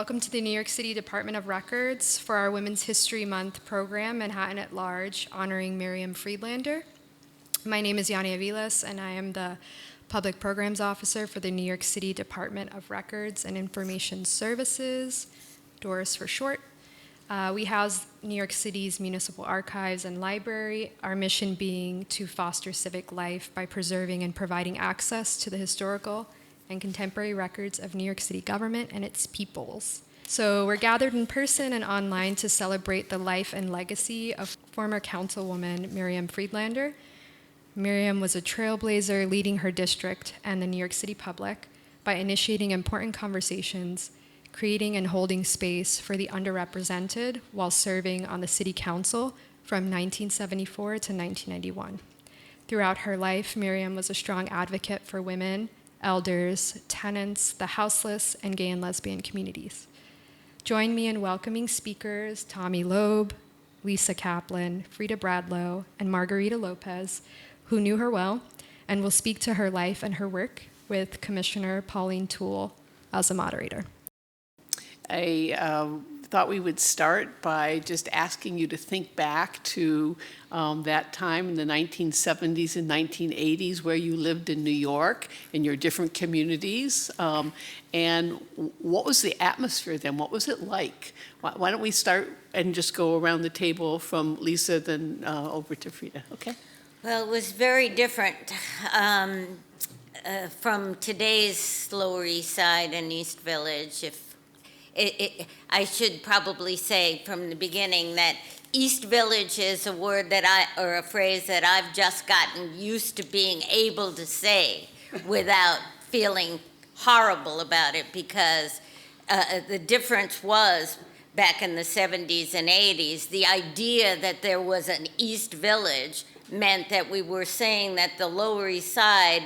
Welcome to the New York City Department of Records for our Women's History Month program, Manhattan at Large, honoring Miriam Friedlander. My name is Yanni Aviles, and I am the Public Programs Officer for the New York City Department of Records and Information Services, DORIS for short. We house New York City's Municipal Archives and Library, our mission being to foster civic life by preserving and providing access to the historical and contemporary records of New York City government and its peoples. So we're gathered in person and online to celebrate the life and legacy of former councilwoman Miriam Friedlander. Miriam was a trailblazer leading her district and the New York City public by initiating important conversations, creating and holding space for the underrepresented while serving on the city council from 1974 to 1991. Throughout her life, Miriam was a strong advocate for women, elders, tenants, the houseless, and gay and lesbian communities. Join me in welcoming speakers Tommy Loeb, Lisa Kaplan, Frieda Bradlow, and Margarita Lopez, who knew her well and will speak to her life and her work with Commissioner Pauline Toole as a moderator. I thought we would start by just asking you to think back to that time in the 1970s and 1980s where you lived in New York in your different communities. And what was the atmosphere then? What was it like? Why don't we start and just go around the table from Lisa, then over to Frieda, okay? Well, it was very different from today's Lower East Side and East Village. I should probably say from the beginning that East Village is a word or a phrase that I've just gotten used to being able to say without feeling horrible about it, because the difference was back in the 70s and 80s, the idea that there was an East Village meant that we were saying that the Lower East Side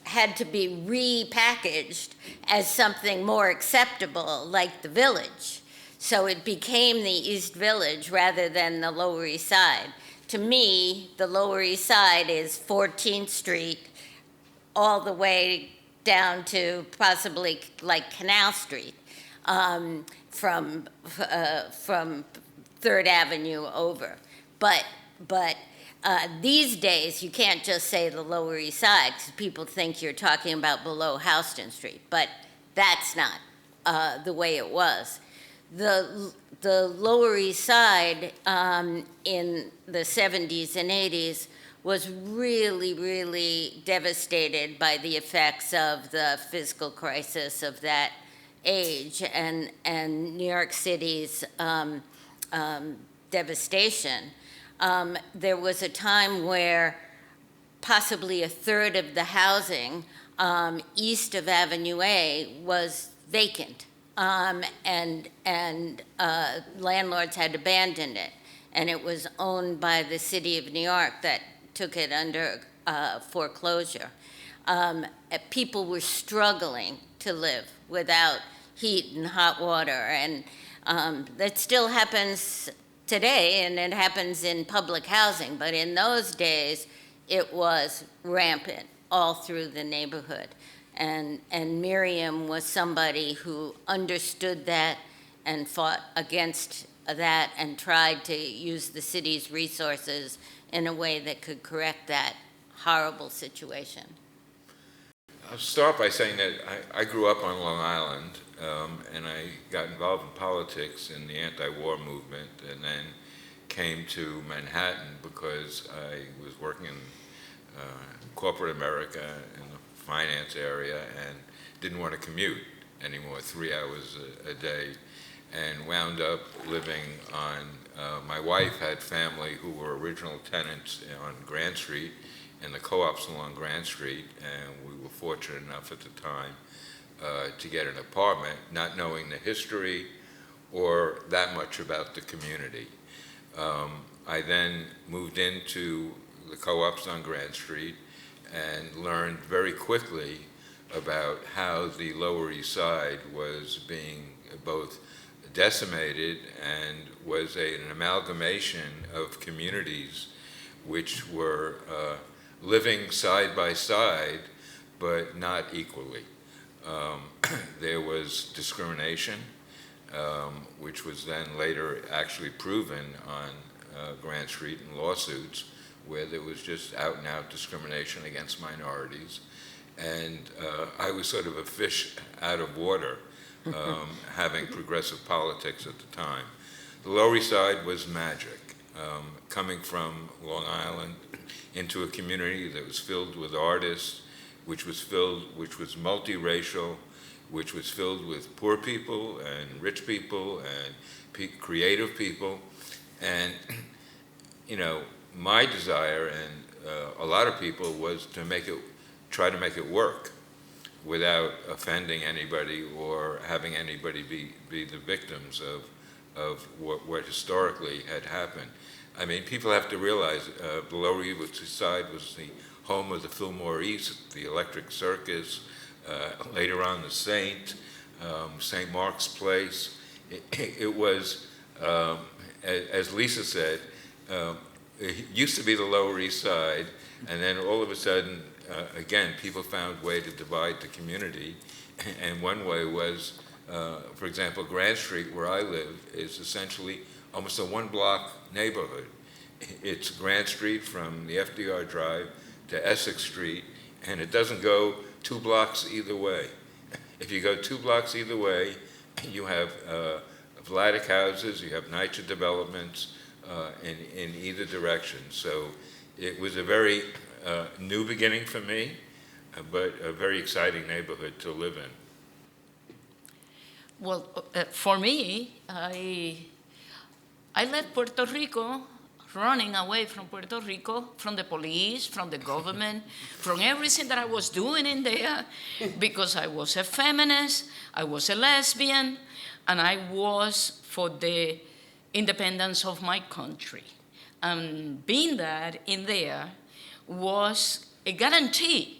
had to be repackaged as something more acceptable, like the Village. So it became the East Village rather than the Lower East Side. To me, the Lower East Side is 14th Street all the way down to possibly like Canal Street, from 3rd Avenue over. But these days, you can't just say the Lower East Side because people think you're talking about below Houston Street, but that's not the way it was. The Lower East Side in the 70s and 80s was really, really devastated by the effects of the fiscal crisis of that age and New York City's devastation. There was a time where possibly a third of the housing east of Avenue A was vacant, and landlords had abandoned it, and it was owned by the city of New York that took it under foreclosure. People were struggling to live without heat and hot water, and that still happens today, and it happens in public housing, but in those days, it was rampant all through the neighborhood. And Miriam was somebody who understood that and fought against that and tried to use the city's resources in a way that could correct that horrible situation. I'll start by saying that I grew up on Long Island, and I got involved in politics in the anti-war movement, and then came to Manhattan because I was working in corporate America in the finance area and didn't want to commute anymore, 3 hours a day, and wound up living on, my wife had family who were original tenants on Grand Street, and the co-ops along Grand Street, and we were fortunate enough at the time to get an apartment, not knowing the history or that much about the community. I then moved into the co-ops on Grand Street and learned very quickly about how the Lower East Side was being both decimated and was an amalgamation of communities which were living side by side, but not equally. there was discrimination, which was then later actually proven on Grant Street in lawsuits, where there was just out-and-out discrimination against minorities. And I was sort of a fish out of water, having progressive politics at the time. The Lower East Side was magic. Coming from Long Island into a community that was filled with artists, which was multiracial, which was filled with poor people and rich people and creative people. And, you know, my desire, and a lot of people, was to try to make it work without offending anybody or having anybody be the victims of what historically had happened. I mean, people have to realize the Lower East Side was the home of the Fillmore East, the Electric Circus, later on the St. Mark's Place. It was, as Lisa said, it used to be the Lower East Side, and then all of a sudden, again, people found a way to divide the community, and one way was, for example, Grant Street, where I live, is essentially almost a one-block neighborhood. It's Grant Street from the FDR Drive to Essex Street, and it doesn't go 2 blocks either way. If you go 2 blocks either way, you have Vladeck houses, you have NYCHA developments in either direction. So it was a very new beginning for me, but a very exciting neighborhood to live in. Well, for me, I left Puerto Rico, running away from Puerto Rico, from the police, from the government, from everything that I was doing in there, because I was a feminist, I was a lesbian, and I was for the independence of my country. And being that in there was a guarantee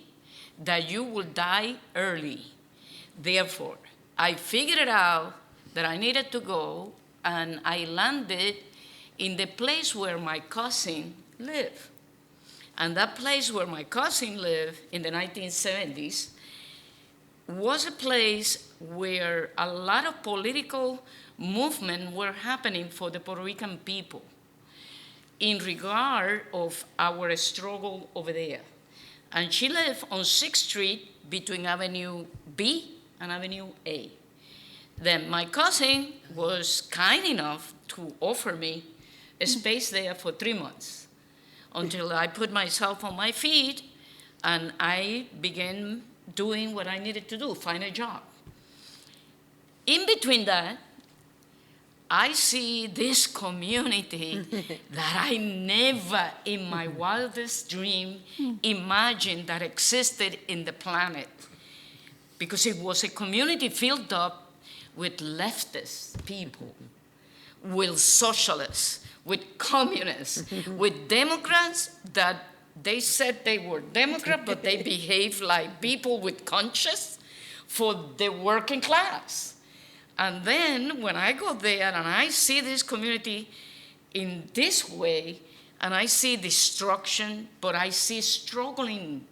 that you will die early. Therefore, I figured it out that I needed to go, and I landed in the place where my cousin lived. And that place where my cousin lived in the 1970s was a place where a lot of political movement were happening for the Puerto Rican people in regard of our struggle over there. And she lived on 6th Street between Avenue B and Avenue A. Then my cousin was kind enough to offer me a space there for 3 months until I put myself on my feet and I began doing what I needed to do, find a job. In between that, I see this community that I never in my wildest dream imagined that existed in the planet, because it was a community filled up with leftist people, with socialists, with communists, with Democrats that they said they were Democrat, but they behaved like people with conscience for the working class. And then when I go there and I see this community in this way, and I see destruction, but I see struggling,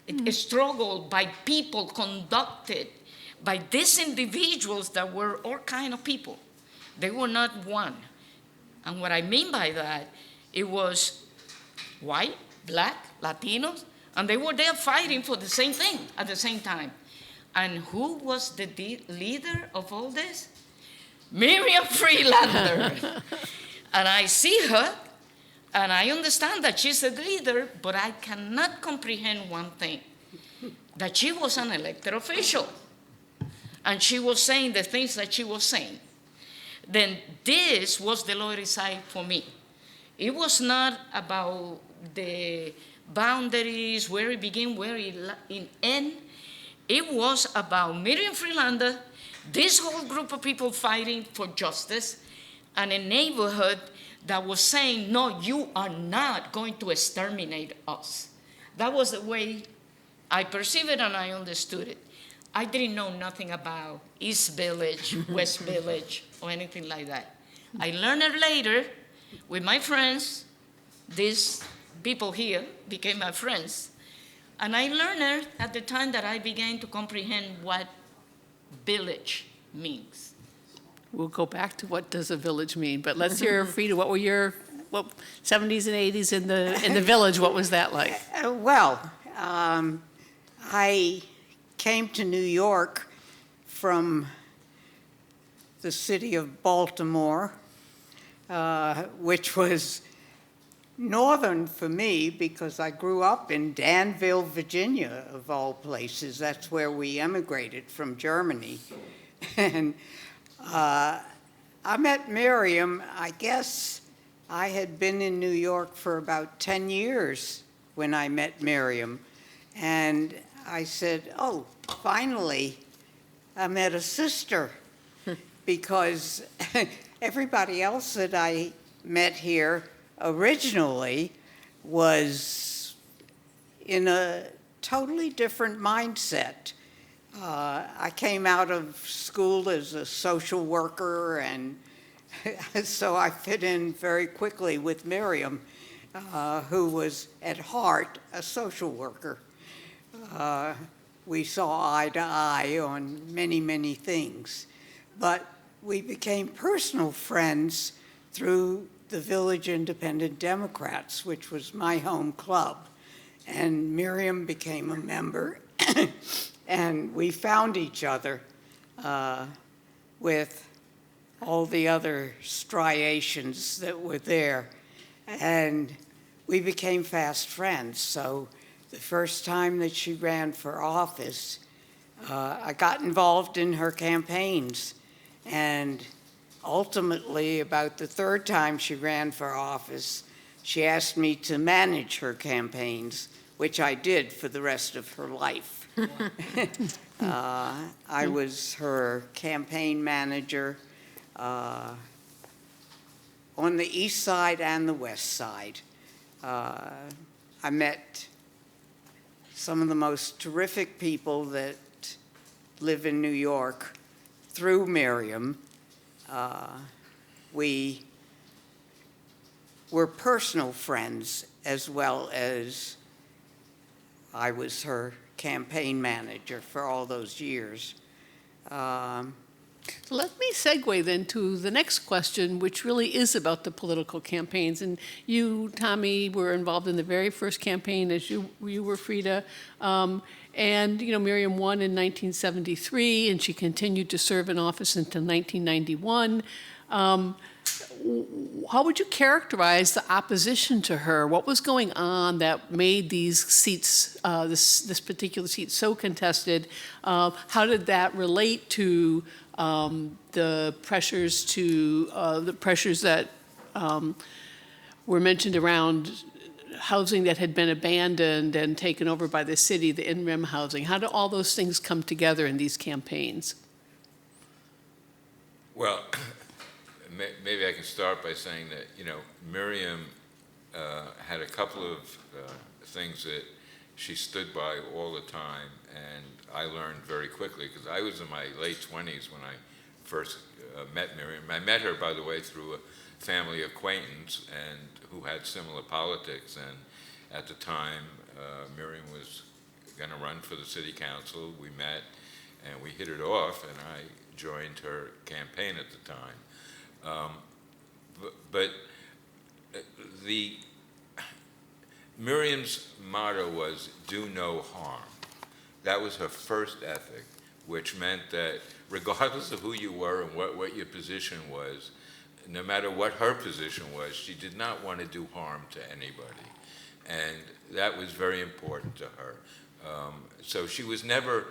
a struggle by people conducted by these individuals that were all kind of people. They were not one. And what I mean by that, it was white, black, Latinos, and they were there fighting for the same thing at the same time. And who was the leader of all this? Miriam Friedlander. And I see her, and I understand that she's a leader, but I cannot comprehend one thing, that she was an elected official, and she was saying the things that she was saying. Then this was the Lower East Side for me. It was not about the boundaries, where it began, where it ended. It was about Miriam Friedlander, this whole group of people fighting for justice, and a neighborhood that was saying, no, you are not going to exterminate us. That was the way I perceived it and I understood it. I didn't know nothing about East Village, West Village, or anything like that. I learned it later with my friends. These people here became my friends. And I learned at the time that I began to comprehend what village means. We'll go back to what does a village mean, but let's hear, Frieda, what were your 70s and 80s in the village? What was that like? I came to New York from the city of Baltimore, which was northern for me because I grew up in Danville, Virginia, of all places. That's where we emigrated from Germany. And I met Miriam, I guess I had been in New York for about 10 years when I met Miriam. And I said, oh, finally, I met a sister. Because everybody else that I met here originally was in a totally different mindset. I came out of school as a social worker, and so I fit in very quickly with Miriam, who was at heart a social worker. We saw eye to eye on many, many things. But we became personal friends through the Village Independent Democrats, which was my home club. And Miriam became a member, and we found each other with all the other striations that were there. And we became fast friends. So the first time that she ran for office, I got involved in her campaigns. And ultimately, about the third time she ran for office, she asked me to manage her campaigns, which I did for the rest of her life. I was her campaign manager on the east side and the west side. I met some of the most terrific people that live in New York through Miriam. We were personal friends as well as I was her campaign manager for all those years. Let me segue then to the next question, which really is about the political campaigns. And you, Tommy, were involved in the very first campaign, as you were, Frieda. And, Miriam won in 1973, and she continued to serve in office until 1991. How would you characterize the opposition to her? What was going on that made these seats, this particular seat, so contested? How did that relate to the pressures that were mentioned around housing that had been abandoned and taken over by the city, the in-rim housing? How do all those things come together in these campaigns? Well, maybe I can start by saying that, Miriam had a couple of things that she stood by all the time, and I learned very quickly, because I was in my late 20s when I first met Miriam. I met her, by the way, through a family acquaintance and who had similar politics, and at the time, Miriam was going to run for the city council. We met, and we hit it off, and I joined her campaign at the time. But Miriam's motto was, do no harm. That was her first ethic, which meant that regardless of who you were and what your position was, no matter what her position was, she did not want to do harm to anybody. And that was very important to her. So she was never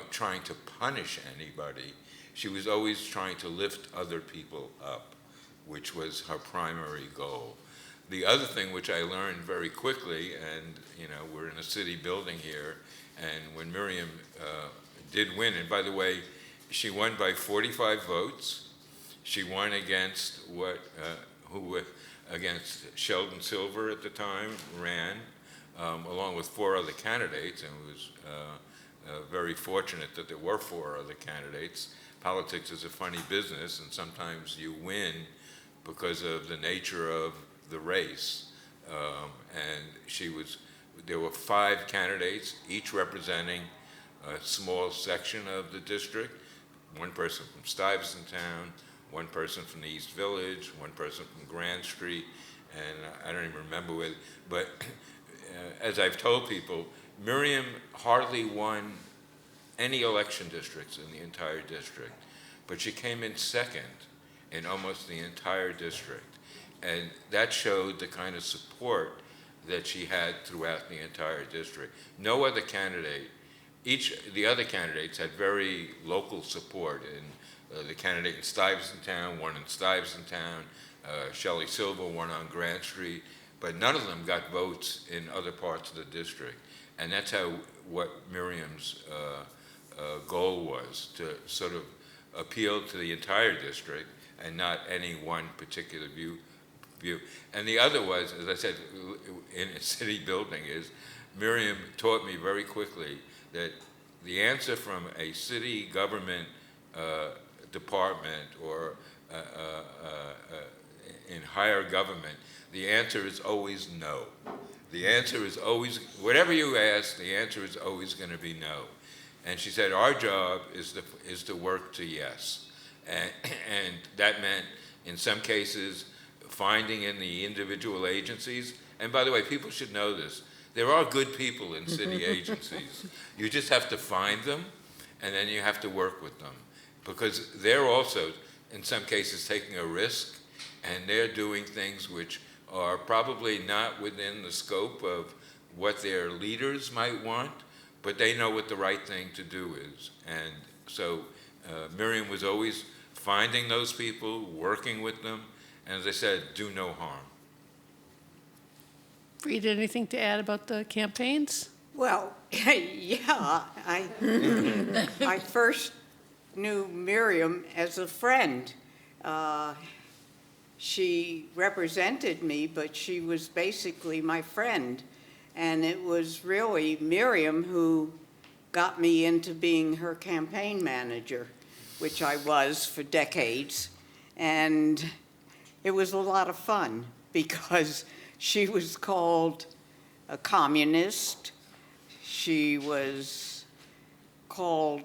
trying to punish anybody. She was always trying to lift other people up, which was her primary goal. The other thing which I learned very quickly, and we're in a city building here, and when Miriam did win, and by the way, she won by 45 votes. She won against against Sheldon Silver at the time, ran, along with 4 other candidates, and was very fortunate that there were 4 other candidates. Politics is a funny business, and sometimes you win because of the nature of the race. And she was there were 5 candidates, each representing a small section of the district. One person from Stuyvesant Town, one person from the East Village, one person from Grand Street, and I don't even remember where, but as I've told people, Miriam hardly won any election districts in the entire district, but she came in second in almost the entire district. And that showed the kind of support that she had throughout the entire district. No other candidate, the other candidates had very local support. And the candidate in Stuyvesant Town won in Stuyvesant Town, Shelley Silver won on Grant Street, but none of them got votes in other parts of the district. And that's what Miriam's goal was, to sort of appeal to the entire district and not any one particular view. And the other was, as I said, in a city building, is Miriam taught me very quickly that the answer from a city government department or in higher government, the answer is always no. The answer is always, whatever you ask, the answer is always going to be no. And she said, our job is to work to yes. And that meant, in some cases, finding in the individual agencies, and by the way, people should know this, there are good people in city agencies. You just have to find them, and then you have to work with them. Because they're also, in some cases, taking a risk, and they're doing things which are probably not within the scope of what their leaders might want, but they know what the right thing to do is. And so Miriam was always finding those people, working with them, and as I said, do no harm. Frieda, anything to add about the campaigns? Well, yeah, I first knew Miriam as a friend. She represented me, but she was basically my friend. And it was really Miriam who got me into being her campaign manager, which I was for decades. And it was a lot of fun because she was called a communist. She was called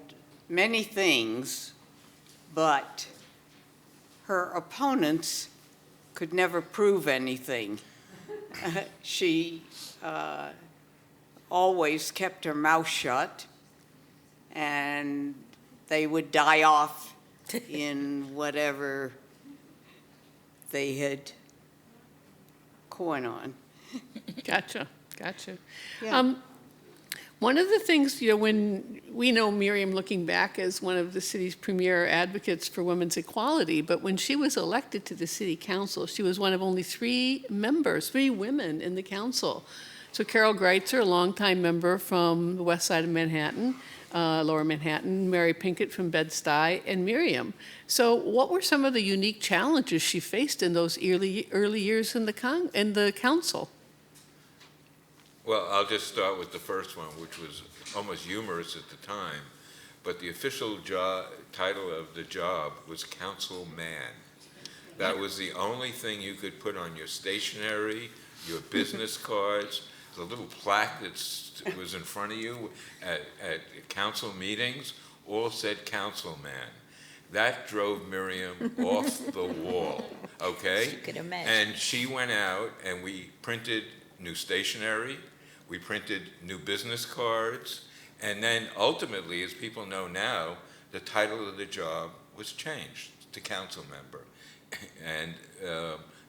many things, but her opponents could never prove anything. She always kept her mouth shut, and they would die off in whatever they had going on. Gotcha. Yeah. One of the things, when we know Miriam looking back as one of the city's premier advocates for women's equality, but when she was elected to the city council, she was one of only 3 women in the council. So Carol Greitzer, a longtime member from the west side of Manhattan, Lower Manhattan, Mary Pinkett from Bed-Stuy, and Miriam. So what were some of the unique challenges she faced in those early years in the council? Well, I'll just start with the first one, which was almost humorous at the time, but the official title of the job was councilman. That was the only thing you could put on your stationery, your business cards, the little plaque that was in front of you at council meetings, all said councilman. That drove Miriam off the wall, okay? You could imagine. And she went out and we printed new stationery, we printed new business cards, and then ultimately, as people know now, the title of the job was changed to council member. And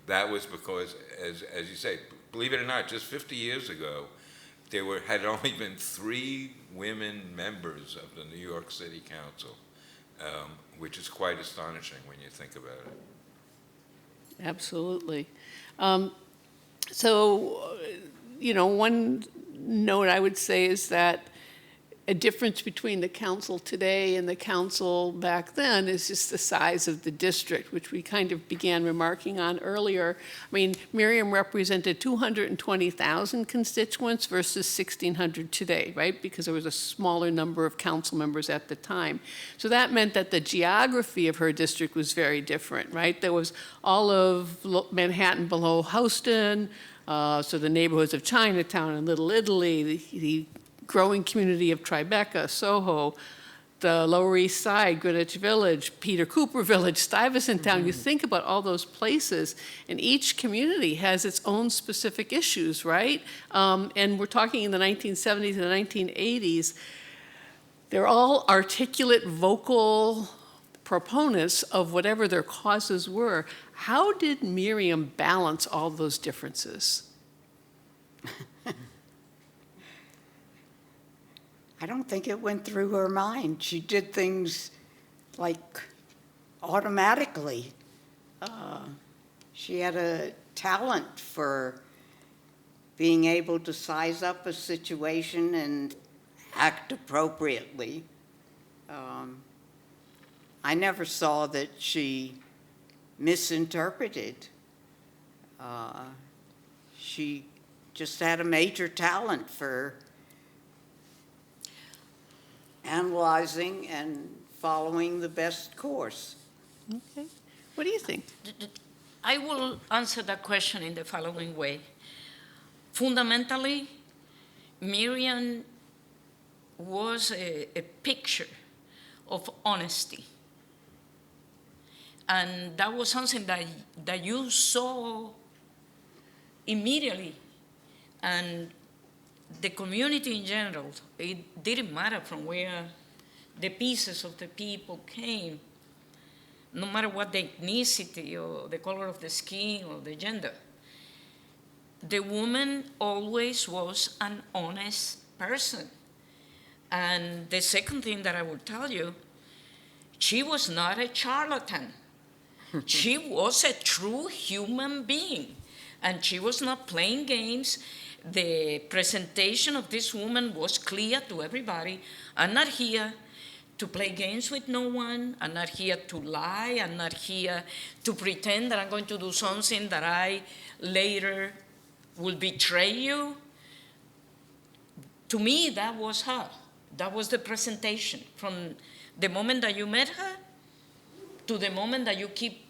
that was because, as you say, believe it or not, just 50 years ago, there had only been 3 women members of the New York City Council, which is quite astonishing when you think about it. Absolutely. One note I would say is that a difference between the council today and the council back then is just the size of the district, which we kind of began remarking on earlier. I mean, Miriam represented 220,000 constituents versus 1,600 today, right? Because there was a smaller number of council members at the time. So that meant that the geography of her district was very different, right? There was all of Manhattan below Houston, So the neighborhoods of Chinatown and Little Italy, the growing community of Tribeca, Soho, the Lower East Side, Greenwich Village, Peter Cooper Village, Stuyvesant Town. You think about all those places, and each community has its own specific issues, right? And we're talking in the 1970s and the 1980s. They're all articulate, vocal proponents of whatever their causes were. How did Miriam balance all those differences? I don't think it went through her mind. She did things like automatically. She had a talent for being able to size up a situation and act appropriately. I never saw that she misinterpreted. She just had a major talent for analyzing and following the best course. Okay. What do you think? I will answer that question in the following way. Fundamentally, Miriam was a picture of honesty. And that was something that you saw immediately. And the community in general, it didn't matter from where the pieces of the people came, no matter what the ethnicity or the color of the skin or the gender. The woman always was an honest person. And the second thing that I will tell you, she was not a charlatan. She was a true human being, and she was not playing games. The presentation of this woman was clear to everybody. I'm not here to play games with no one. I'm not here to lie. I'm not here to pretend that I'm going to do something that I later will betray you. To me, that was her. That was the presentation. From the moment that you met her to the moment that you keep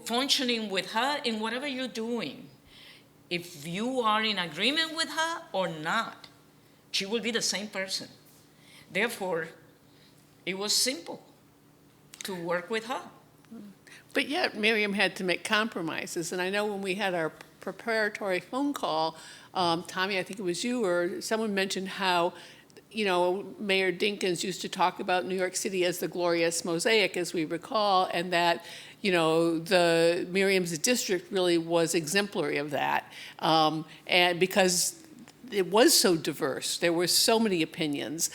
functioning with her in whatever you're doing. If you are in agreement with her or not, she will be the same person. Therefore, it was simple to work with her. But yet Miriam had to make compromises. And I know when we had our preparatory phone call, Tommy, I think it was you or someone mentioned how, you know, Mayor Dinkins used to talk about New York City as the glorious mosaic, as we recall, and that, you know, the Miriam's district really was exemplary of that. And because it was so diverse, there were so many opinions,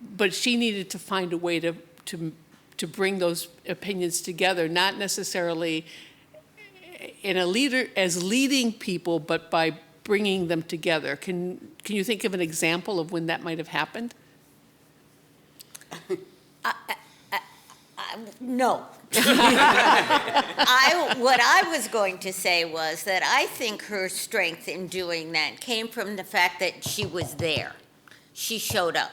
but she needed to find a way to bring those opinions together, not necessarily in a leader as leading people, but by bringing them together. Can you think of an example of when that might have happened? No. What I was going to say was that I think her strength in doing that came from the fact that she was there. She showed up.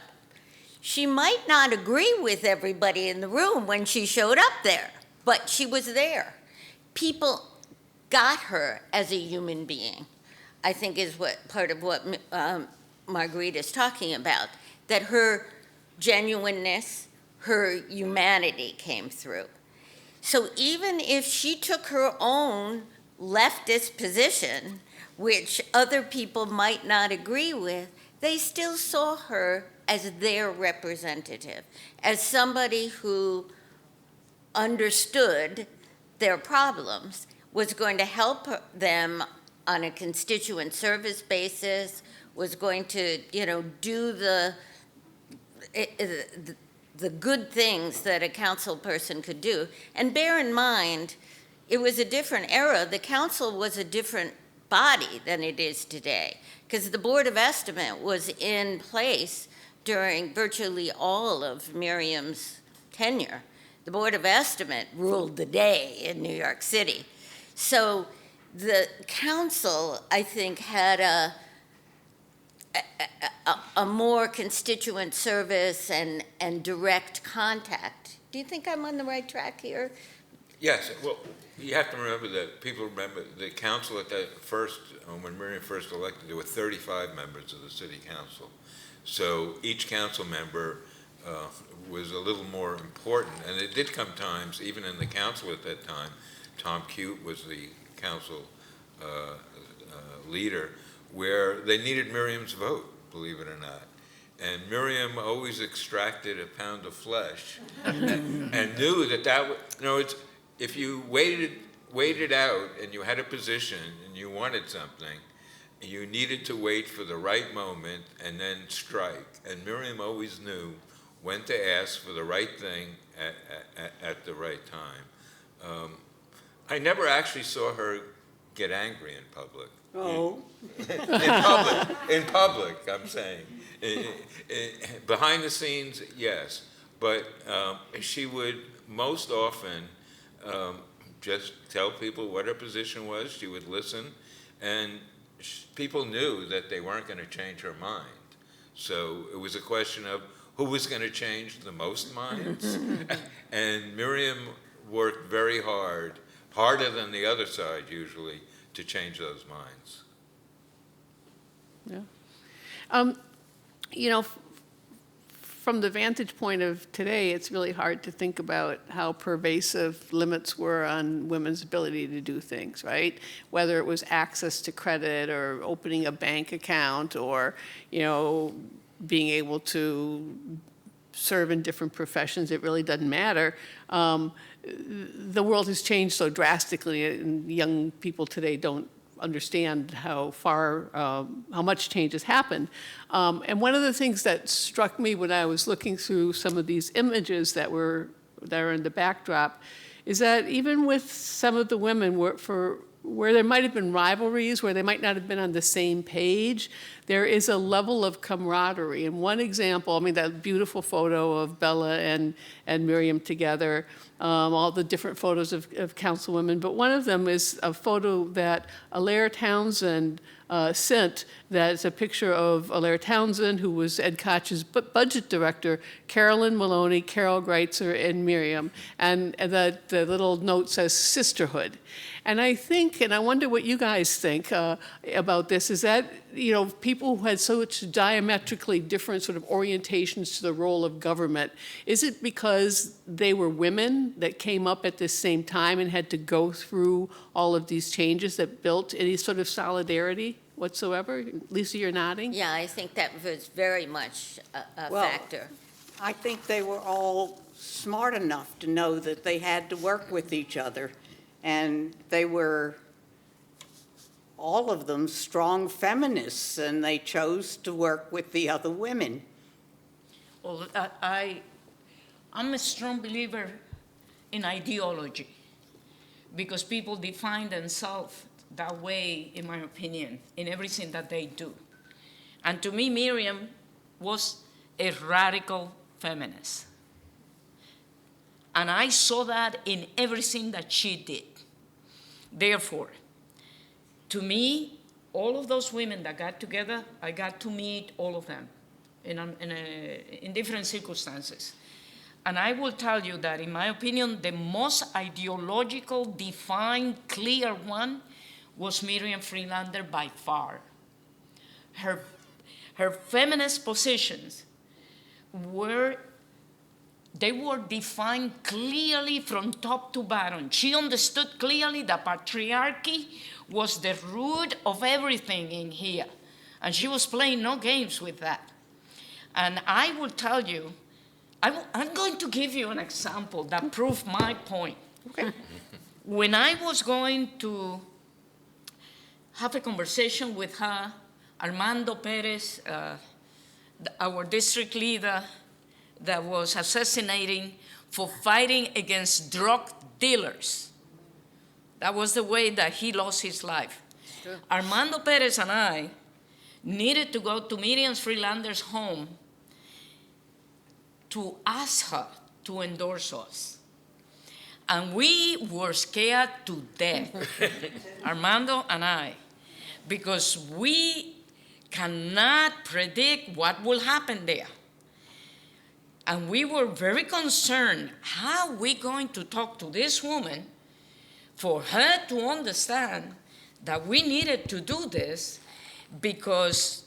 She might not agree with everybody in the room when she showed up there, but she was there. People got her as a human being, I think is what part of what Margarita is talking about, that her genuineness, her humanity came through. So even if she took her own leftist position, which other people might not agree with, they still saw her as their representative, as somebody who understood their problems, was going to help them on a constituent service basis, was going to, you know, do the good things that a council person could do. And bear in mind, it was a different era. The council was a different body than it is today, because the Board of Estimate was in place during virtually all of Miriam's tenure. The Board of Estimate ruled the day in New York City. So the council, I think, had a more constituent service and direct contact. Do you think I'm on the right track here? Yes, well, you have to remember that people remember the council at that first, when Miriam first elected, there were 35 members of the city council. So each council member was a little more important, and it did come times, even in the council at that time, Tom Cute was the council leader, where they needed Miriam's vote, believe it or not. And Miriam always extracted a pound of flesh and knew that would, if you waited out and you had a position and you wanted something, you needed to wait for the right moment and then strike. And Miriam always knew when to ask for the right thing at the right time. I never actually saw her get angry in public. Oh. In public, I'm saying. Behind the scenes, yes. But she would most often just tell people what her position was. She would listen, and people knew that they weren't going to change her mind. So it was a question of who was going to change the most minds. And Miriam worked very hard, harder than the other side usually, to change those minds. Yeah. From the vantage point of today, it's really hard to think about how pervasive limits were on women's ability to do things, right? Whether it was access to credit or opening a bank account or, being able to serve in different professions, it really doesn't matter. The world has changed so drastically, and young people today don't understand how much change has happened. And one of the things that struck me when I was looking through some of these images that are in the backdrop is that even with some of the women, where there might have been rivalries, where they might not have been on the same page, there is a level of camaraderie. And one example, that beautiful photo of Bella and Miriam together, all the different photos of councilwomen, but one of them is a photo that Alaire Townsend sent. That's a picture of Alaire Townsend, who was Ed Koch's budget director, Carolyn Maloney, Carol Greitzer, and Miriam. And the little note says sisterhood. And I think, and I wonder what you guys think about this, is that, people who had such diametrically different sort of orientations to the role of government, is it because they were women that came up at the same time and had to go through all of these changes that built any sort of solidarity whatsoever? Lisa, you're nodding? Yeah, I think that was very much a factor. I think they were all smart enough to know that they had to work with each other. And they were, all of them, strong feminists, and they chose to work with the other women. Well, I'm a strong believer in ideology, because people define themselves that way, in my opinion, in everything that they do. And to me, Miriam was a radical feminist. And I saw that in everything that she did. Therefore, to me, all of those women that got together, I got to meet all of them in different circumstances. And I will tell you that, in my opinion, the most ideological, defined, clear one was Miriam Friedlander by far. Her feminist positions were defined clearly from top to bottom. She understood clearly that patriarchy was the root of everything in here. And she was playing no games with that. And I will tell you, I'm going to give you an example that proves my point. Okay. When I was going to have a conversation with her, Armando Perez, our district leader, that was assassinating for fighting against drug dealers. That was the way that he lost his life. Sure. Armando Perez and I needed to go to Miriam Friedlander's home to ask her to endorse us. And we were scared to death, Armando and I, because we cannot predict what will happen there. And we were very concerned, how are we going to talk to this woman for her to understand that we needed to do this, because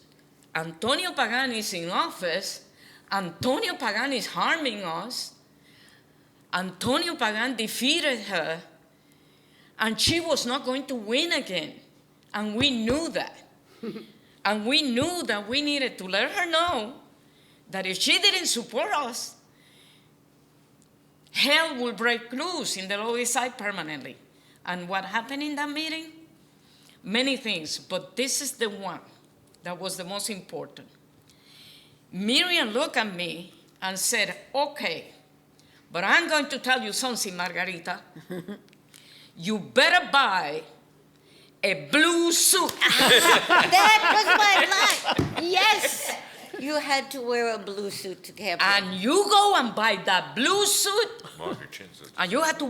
Antonio Pagani is in office, Antonio Pagani is harming us, Antonio Pagani defeated her, and she was not going to win again. And we knew that. And we knew that we needed to let her know that if she didn't support us, hell will break loose in the Lower East Side permanently. And what happened in that meeting? Many things, but this is the one that was the most important. Miriam looked at me and said, okay, but I'm going to tell you something, Margarita. You better buy a blue suit. That was my line. Yes. You had to wear a blue suit to Kaplan. And you go and buy that blue suit, Margaret Chin's and you had to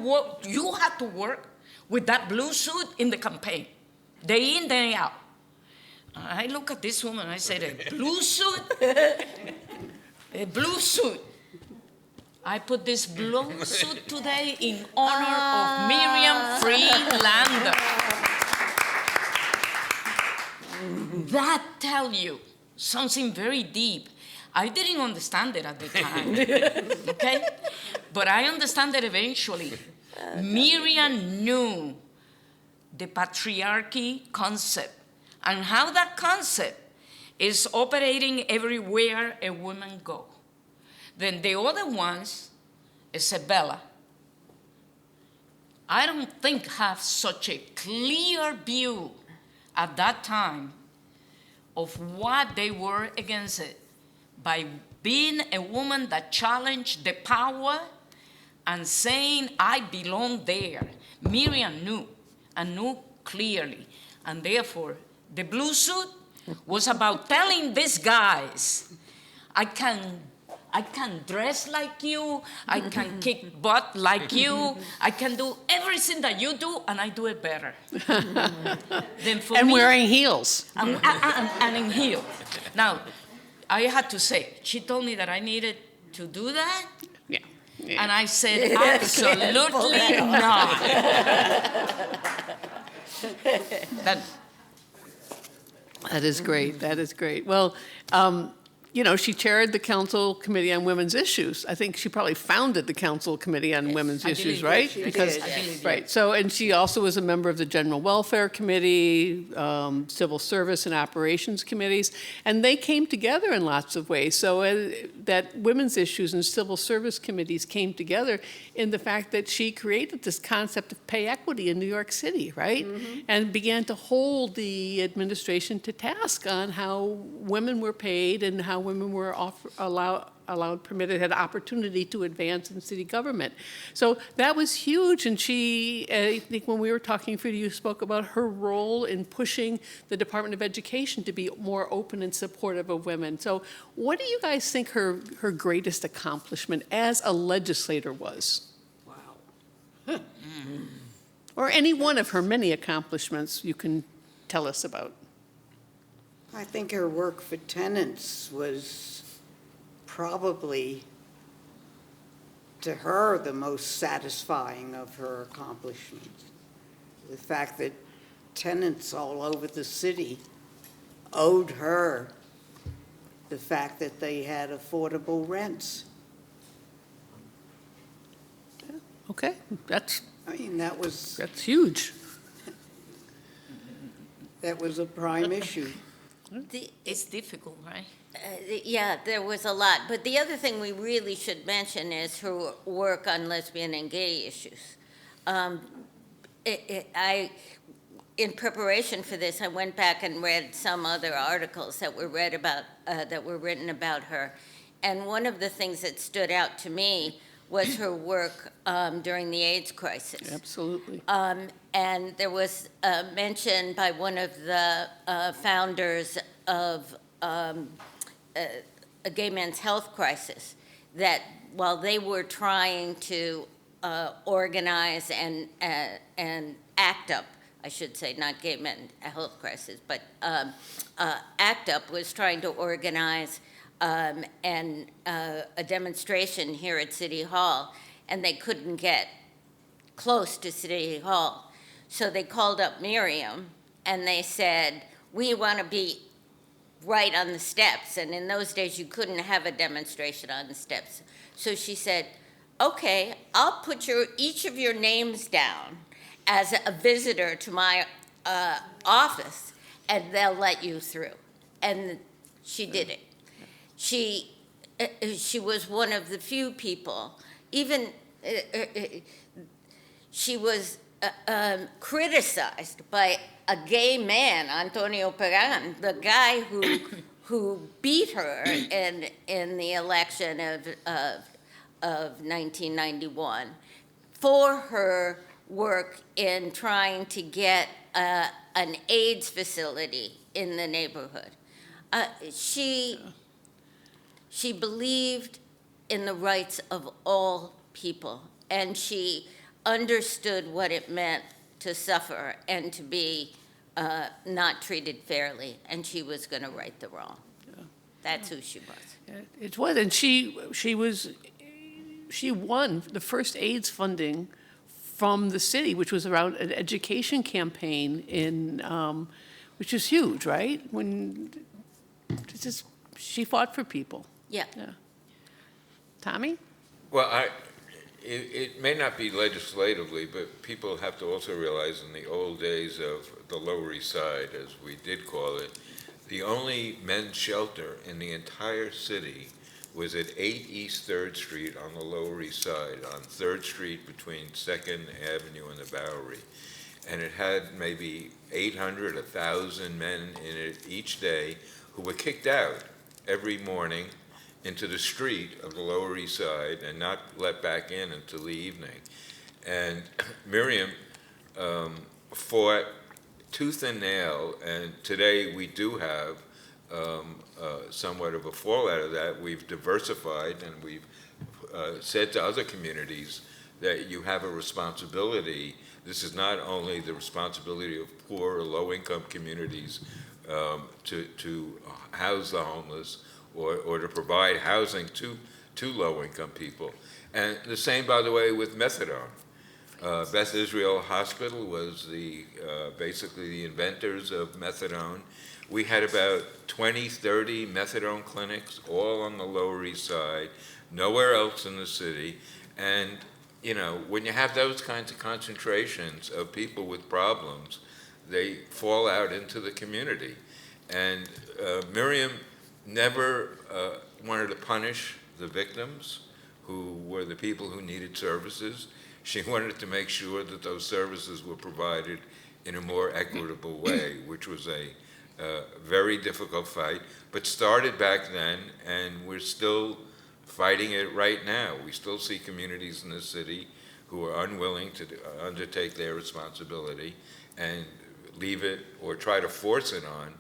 work with that blue suit in the campaign, day in, day out. And I look at this woman, I said, a blue suit? A blue suit. I put this blue suit today in honor of Miriam Friedlander. That tells you something very deep. I didn't understand it at the time, okay? But I understand it eventually. Miriam knew the patriarchy concept and how that concept is operating everywhere a woman goes. Then the other ones, Isabella, I don't think have such a clear view at that time of what they were against it, by being a woman that challenged the power and saying, I belong there. Miriam knew, and knew clearly. And therefore, the blue suit was about telling these guys, I can dress like you, I can kick butt like you, I can do everything that you do, and I do it better. And wearing heels. And in heels. Now, I had to say, she told me that I needed to do that, Yeah. and I said, absolutely not. That is great. That is great. Well, you know, she chaired the Council Committee on Women's Issues. I think she probably founded the Council Committee on Women's Issues, believe right? she Because did, yes. right. So, and she also was a member of the General Welfare Committee, Civil Service and Operations Committees, and they came together in lots of ways. So that Women's Issues and Civil Service Committees came together in the fact that she created this concept of pay equity in New York City, right? Mm-hmm. And began to hold the administration to task on how women were paid and how women were permitted, had opportunity to advance in city government. So that was huge. And she, I think when we were talking, Frieda, you spoke about her role in pushing the Department of Education to be more open and supportive of women. So what do you guys think her greatest accomplishment as a legislator was? Wow. Or any one of her many accomplishments you can tell us about. I think her work for tenants was probably, to her, the most satisfying of her accomplishments. The fact that tenants all over the city owed her the fact that they had affordable rents. Okay, that's I mean, that was huge. a prime issue. It's difficult, right? Yeah, there was a lot. But the other thing we really should mention is her work on lesbian and gay issues. In preparation for this, I went back and read some other articles that were written about her. And one of the things that stood out to me was her work during the AIDS crisis. Absolutely. And there was a mention by one of the founders of a gay men's health crisis that while they were trying to organize and ACT UP, I should say, not gay men health crisis, but ACT UP was trying to organize and a demonstration here at City Hall, and they couldn't get close to City Hall. So they called up Miriam, and they said, we want to be right on the steps. And in those days, you couldn't have a demonstration on the steps. So she said, okay, I'll put each of your names down as a visitor to my office, and they'll let you through. And she did it. She was one of the few people, even she was criticized by a gay man, Antonio Pagan, the guy who beat her in the election of 1991, for her work in trying to get an AIDS facility in the neighborhood. She believed in the rights of all people, and she understood what it meant to suffer and to be not treated fairly, and she was going to right the wrong. Yeah. That's who she was. It was, and she won the first AIDS funding from the city, which was around an education campaign which is huge, right? She fought for people. Yeah. Tommy? Well, it may not be legislatively, but people have to also realize in the old days of the Lower East Side, as we did call it, the only men's shelter in the entire city was at 8 East 3rd Street on the Lower East Side, on 3rd Street between 2nd Avenue and the Bowery. And it had maybe 800, 1,000 men in it each day who were kicked out every morning into the street of the Lower East Side and not let back in until the evening. And Miriam fought tooth and nail, and today we do have somewhat of a fallout of that. We've diversified, and we've said to other communities that you have a responsibility. This is not only the responsibility of poor or low-income communities to house the homeless or to provide housing to low-income people. And the same, by the way, with methadone. Beth Israel Hospital was basically the inventors of methadone. We had about 20, 30 methadone clinics, all on the Lower East Side, nowhere else in the city. And, you know, when you have those kinds of concentrations of people with problems, they fall out into the community. And Miriam never wanted to punish the victims, who were the people who needed services. She wanted to make sure that those services were provided in a more equitable way, which was a very difficult fight, but started back then, and we're still fighting it right now. We still see communities in the city who are unwilling to undertake their responsibility and leave it or try to force it on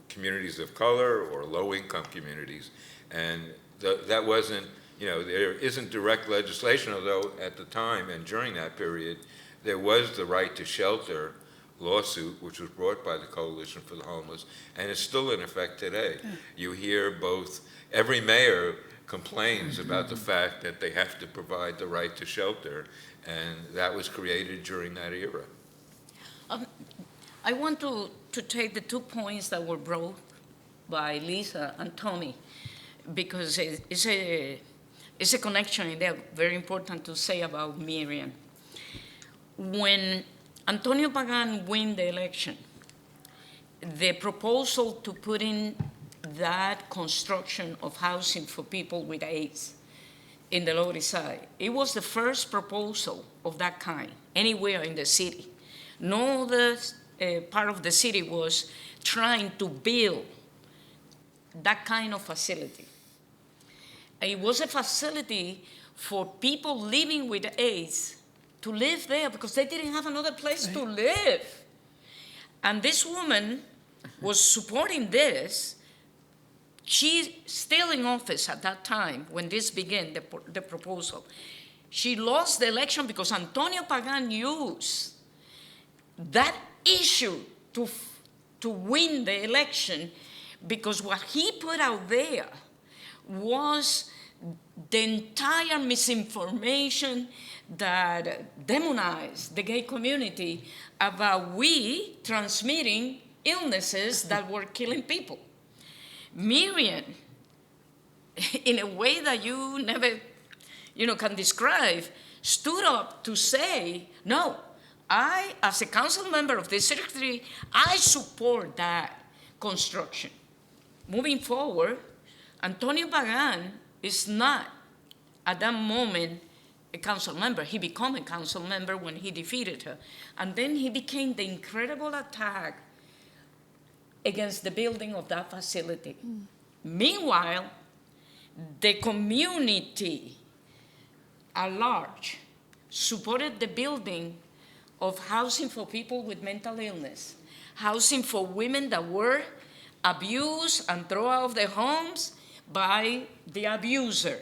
communities of color or low-income communities. And that wasn't, you know, there isn't direct legislation, although at the time and during that period, there was the right to shelter lawsuit, which was brought by the Coalition for the Homeless, and it's still in effect today. You hear every mayor complains about the fact that they have to provide the right to shelter, and that was created during that era. I want to take the 2 points that were brought by Lisa and Tommy, because it's a connection, and they're very important to say about Miriam. When Antonio Pagan won the election, the proposal to put in that construction of housing for people with AIDS in the Lower East Side, it was the first proposal of that kind anywhere in the city. No other part of the city was trying to build that kind of facility. It was a facility for people living with AIDS to live there because they didn't have another place to live. And this woman was supporting this. She's still in office at that time when this began, the proposal. She lost the election because Antonio Pagan used that issue to win the election because what he put out there was the entire misinformation that demonized the gay community about we transmitting illnesses that were killing people. Miriam, in a way that you never, can describe, stood up to say, no, I, as a council member of District 3, I support that construction. Moving forward, Antonio Pagan is not, at that moment, a council member. He became a council member when he defeated her. And then he became the incredible attack against the building of that facility. Meanwhile, the community at large supported the building of housing for people with mental illness, housing for women that were abused and thrown out of their homes by the abuser,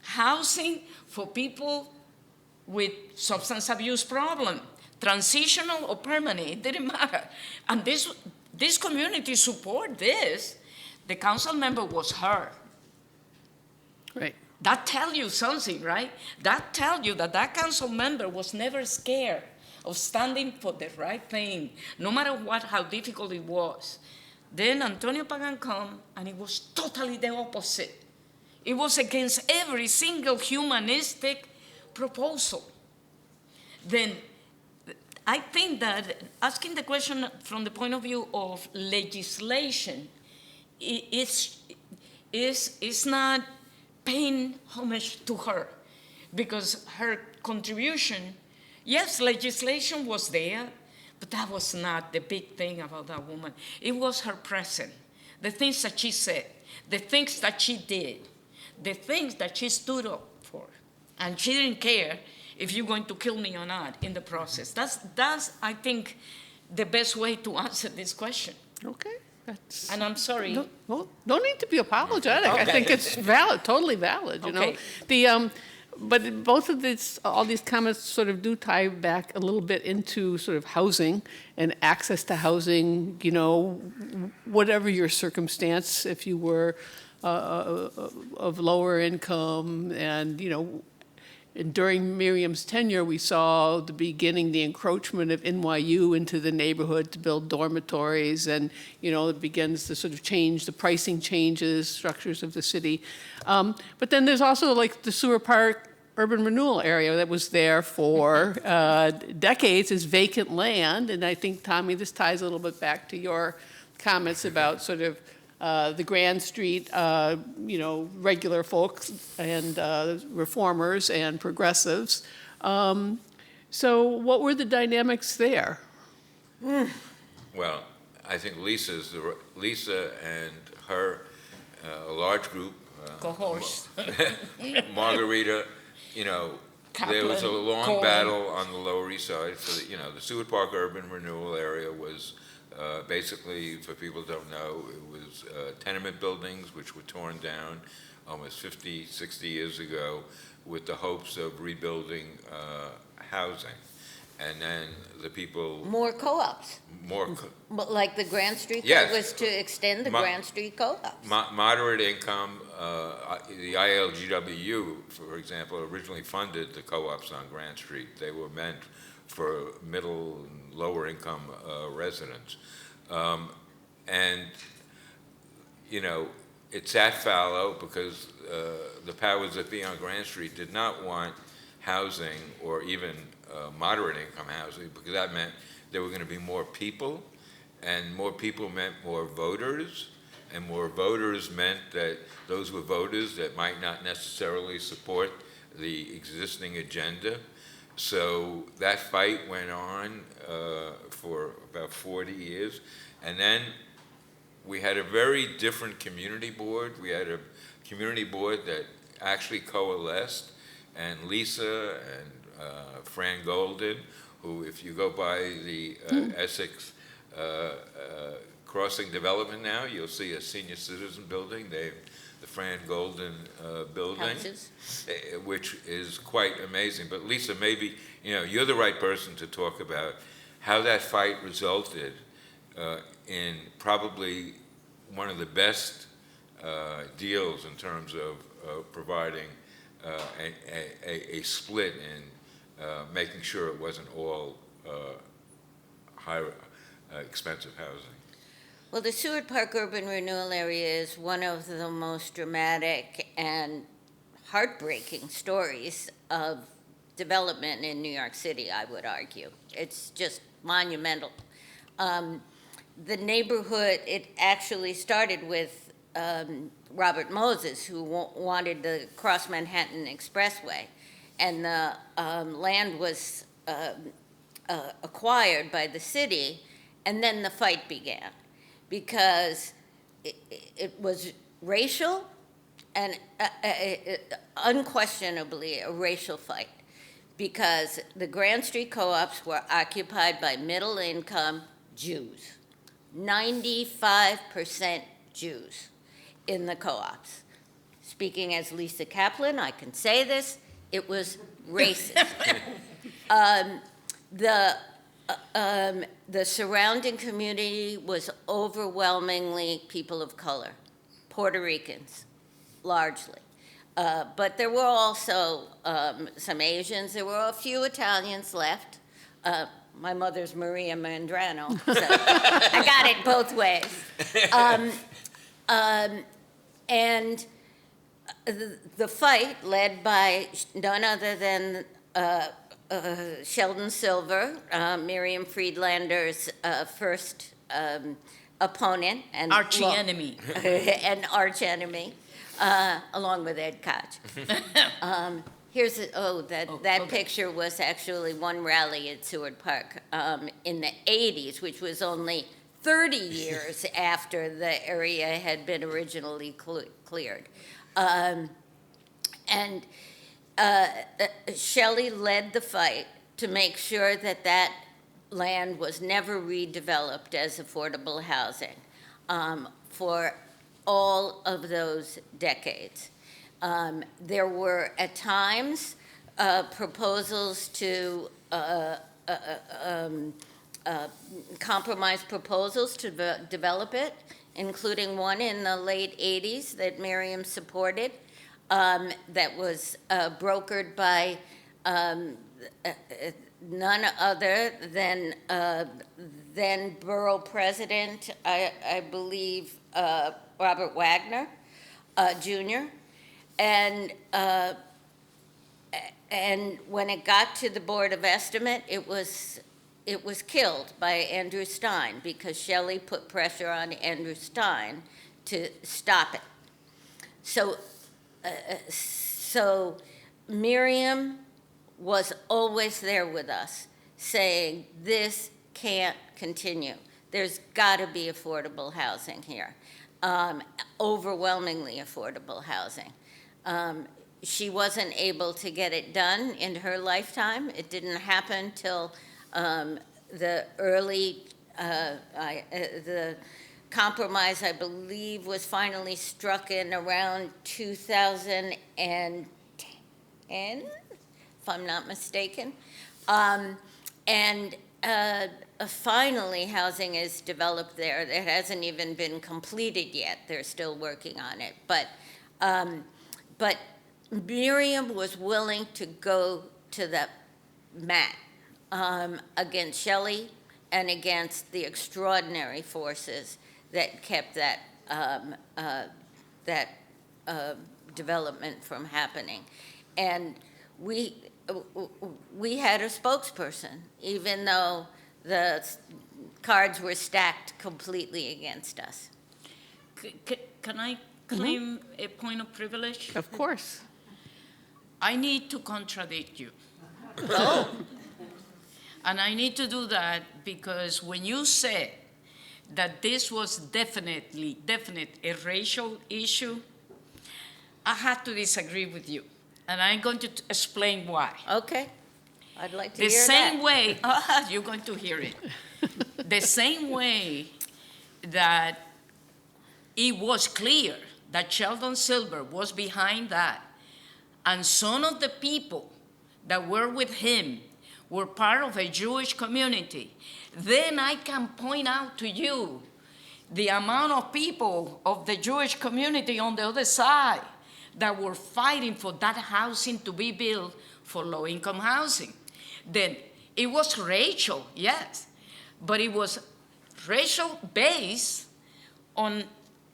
housing for people with substance abuse problem, transitional or permanent, it didn't matter. And this community support this. The council member was her. Right. That tells you something, right? That tells you that that council member was never scared of standing for the right thing, no matter how difficult it was. Then Antonio Pagan came, and it was totally the opposite. It was against every single humanistic proposal. Then I think that asking the question from the point of view of legislation is not paying homage to her, because her contribution, yes, legislation was there, but that was not the big thing about that woman. It was her presence, the things that she said, the things that she did, the things that she stood up for. And she didn't care if you're going to kill me or not in the process. That's I think, the best way to answer this question. Okay. And I'm sorry. No need to be apologetic. Okay. I think it's valid, totally valid, you know. Okay. But both of all these comments sort of do tie back a little bit into sort of housing and access to housing, whatever your circumstance, if you were of lower income, and, and during Miriam's tenure, we saw the encroachment of NYU into the neighborhood to build dormitories, and, it begins to sort of change, the pricing changes, structures of the city. But then there's also like the Sewer Park urban renewal area that was there for decades as vacant land, and I think, Tommy, this ties a little bit back to your comments about sort of the Grand Street, regular folks and reformers and progressives. So what were the dynamics there? Well, I think Lisa and her, a large group, Cohorts. Margarita, Kaplan, there was a long Cohen. battle on the Lower East Side for the Seward Park urban renewal area was basically, for people who don't know, it was tenement buildings which were torn down almost 50, 60 years ago with the hopes of rebuilding housing. And then the people... More co-ops, like the Grand Street, Yes. was to extend the Grand Street co-ops. Moderate income, the ILGWU, for example, originally funded the co-ops on Grand Street. They were meant for middle and lower income residents. It sat fallow because the powers that be on Grand Street did not want housing or even moderate income housing, because that meant there were going to be more people, and more people meant more voters, and more voters meant that those were voters that might not necessarily support the existing agenda. So that fight went on for about 40 years. And then we had a very different community board. We had a community board that actually coalesced, and Lisa and Fran Golden, who, if you go by the Essex Crossing development now, you'll see a senior citizen building. The Fran Golden building, Houses. which is quite amazing. But Lisa, maybe you're the right person to talk about how that fight resulted in probably one of the best deals in terms of providing a split in making sure it wasn't all high expensive housing. Well, the Seward Park Urban Renewal Area is one of the most dramatic and heartbreaking stories of development in New York City, I would argue. It's just monumental. The neighborhood, it actually started with Robert Moses, who wanted the Cross Manhattan Expressway, and the land was acquired by the city, and then the fight began, because it was racial and unquestionably a racial fight, because the Grand Street co-ops were occupied by middle-income Jews, 95% Jews in the co-ops. Speaking as Lisa Kaplan, I can say this, it was racist. The surrounding community was overwhelmingly people of color, Puerto Ricans, largely. But there were also some Asians. There were a few Italians left. My mother's Maria Mandrano, so I got it both ways. And the fight, led by none other than Sheldon Silver, Miriam Friedlander's first opponent and Archie-enemy. an arch-enemy, along with Ed Koch. That picture was actually one rally at Seward Park in the 80s, which was only 30 years after the area had been originally cleared. Shelley led the fight to make sure that that land was never redeveloped as affordable housing for all of those decades. There were at times proposals to compromise proposals to develop it, including one in the late 80s that Miriam supported, that was brokered by none other than then borough president, I believe, Robert Wagner, Jr. And when it got to the Board of Estimate, it was killed by Andrew Stein, because Shelley put pressure on Andrew Stein to stop it. So Miriam was always there with us, saying, this can't continue. There's got to be affordable housing here, overwhelmingly affordable housing. She wasn't able to get it done in her lifetime. It didn't happen till the early, the compromise, I believe, was finally struck in around 2010, if I'm not mistaken. Finally, housing is developed there. It hasn't even been completed yet. They're still working on it. But Miriam was willing to go to the mat against Shelley and against the extraordinary forces that kept that development from happening. And we had a spokesperson, even though the cards were stacked completely against us. Can I claim a point of privilege? Of course. I need to contradict you. Oh. And I need to do that because when you said that this was definite a racial issue, I had to disagree with you. And I'm going to explain why. Okay. I'd like to The hear same that. way, you're going to hear it. The same way that it was clear that Sheldon Silver was behind that, and some of the people that were with him were part of a Jewish community, then I can point out to you the amount of people of the Jewish community on the other side that were fighting for that housing to be built for low-income housing. Then it was racial, yes, but it was racial based on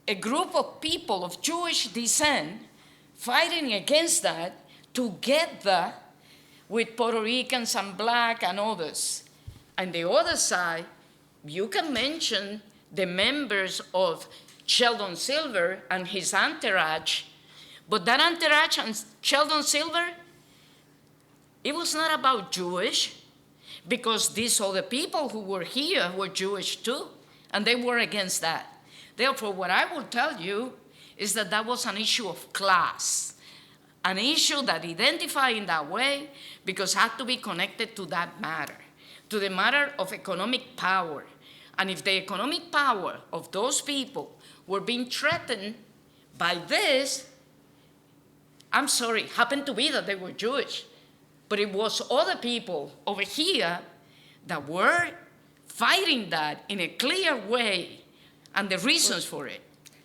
a group of people of Jewish descent fighting against that together with Puerto Ricans and black and others. And the other side, you can mention the members of Sheldon Silver and his entourage, but that entourage and Sheldon Silver, it was not about Jewish, because these other people who were here were Jewish too, and they were against that. Therefore, what I will tell you is that that was an issue of class, an issue that identified in that way because it had to be connected to that matter, to the matter of economic power. And if the economic power of those people were being threatened by this, I'm sorry, it happened to be that they were Jewish, but it was other people over here that were fighting that in a clear way, and the reasons for it.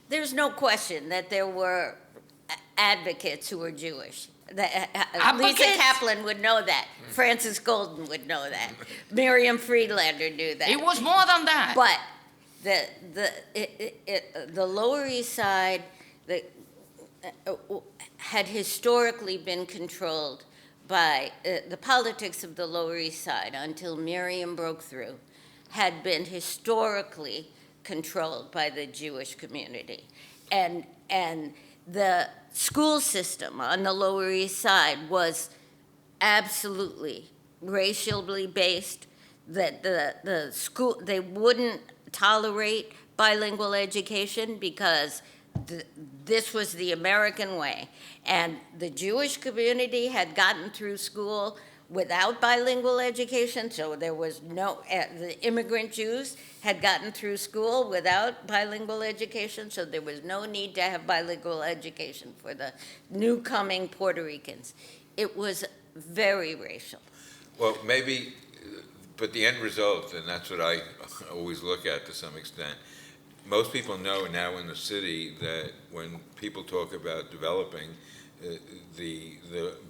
There's no question that there were advocates who were Jewish. Lisa Advocates? Kaplan would know that. Francis Golden would know that. Miriam Friedlander knew that. It was more than that. But the Lower East Side had historically been controlled by the politics of the Lower East Side until Miriam broke through, had been historically controlled by the Jewish community. And the school system on the Lower East Side was absolutely racially based, that the school, they wouldn't tolerate bilingual education because this was the American way. And the Jewish community had gotten through school without bilingual education, so there was no, the immigrant Jews had gotten through school without bilingual education, so there was no need to have bilingual education for the new coming Puerto Ricans. It was very racial. Well, maybe, but the end result, and that's what I always look at to some extent, most people know now in the city that when people talk about developing, the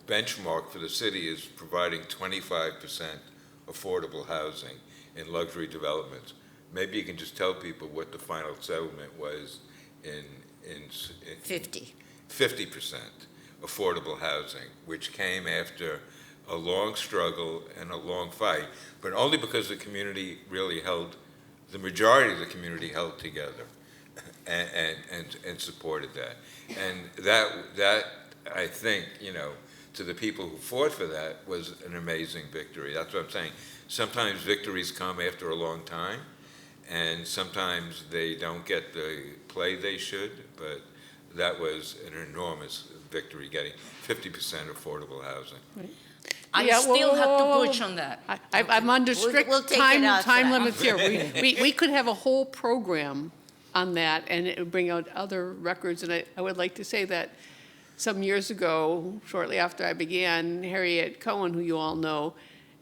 benchmark for the city is providing 25% affordable housing in luxury developments. Maybe you can just tell people what the final settlement was in 50% affordable housing, which came after a long struggle and a long fight, but only because the community really held, the majority of the community held together and supported that. And that I think, to the people who fought for that was an amazing victory. That's what I'm saying. Sometimes victories come after a long time, and sometimes they don't get the play they should, but that was an enormous victory, getting 50% affordable housing. Right. I Yeah, still have to whoa. push on that. I'm under strict We'll take it outside. time limits here. We could have a whole program on that, and it would bring out other records. And I would like to say that some years ago, shortly after I began, Harriet Cohen, who you all know,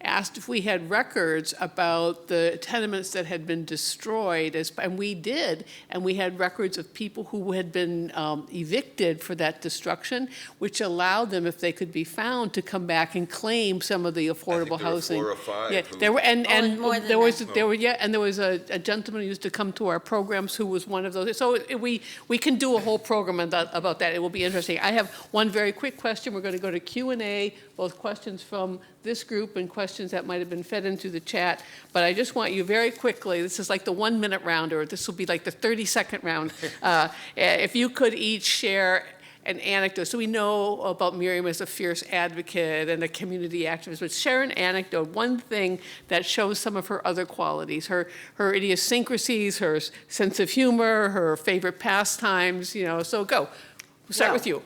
asked if we had records about the tenements that had been destroyed, and we did, and we had records of people who had been evicted for that destruction, which allowed them, if they could be found, to come back and claim some of the affordable housing. There were 4 or 5. Yeah, there were, and more than there was that. there was a gentleman who used to come to our programs who was one of those. So we can do a whole program about that. It will be interesting. I have one very quick question. We're going to go to Q&A, both questions from this group and questions that might have been fed into the chat. But I just want you very quickly, this is like the 1-minute round, or this will be like the 30-second round. If you could each share an anecdote. So we know about Miriam as a fierce advocate and a community activist, but share an anecdote, one thing that shows some of her other qualities, her idiosyncrasies, her sense of humor, her favorite pastimes, so go. We'll start with you.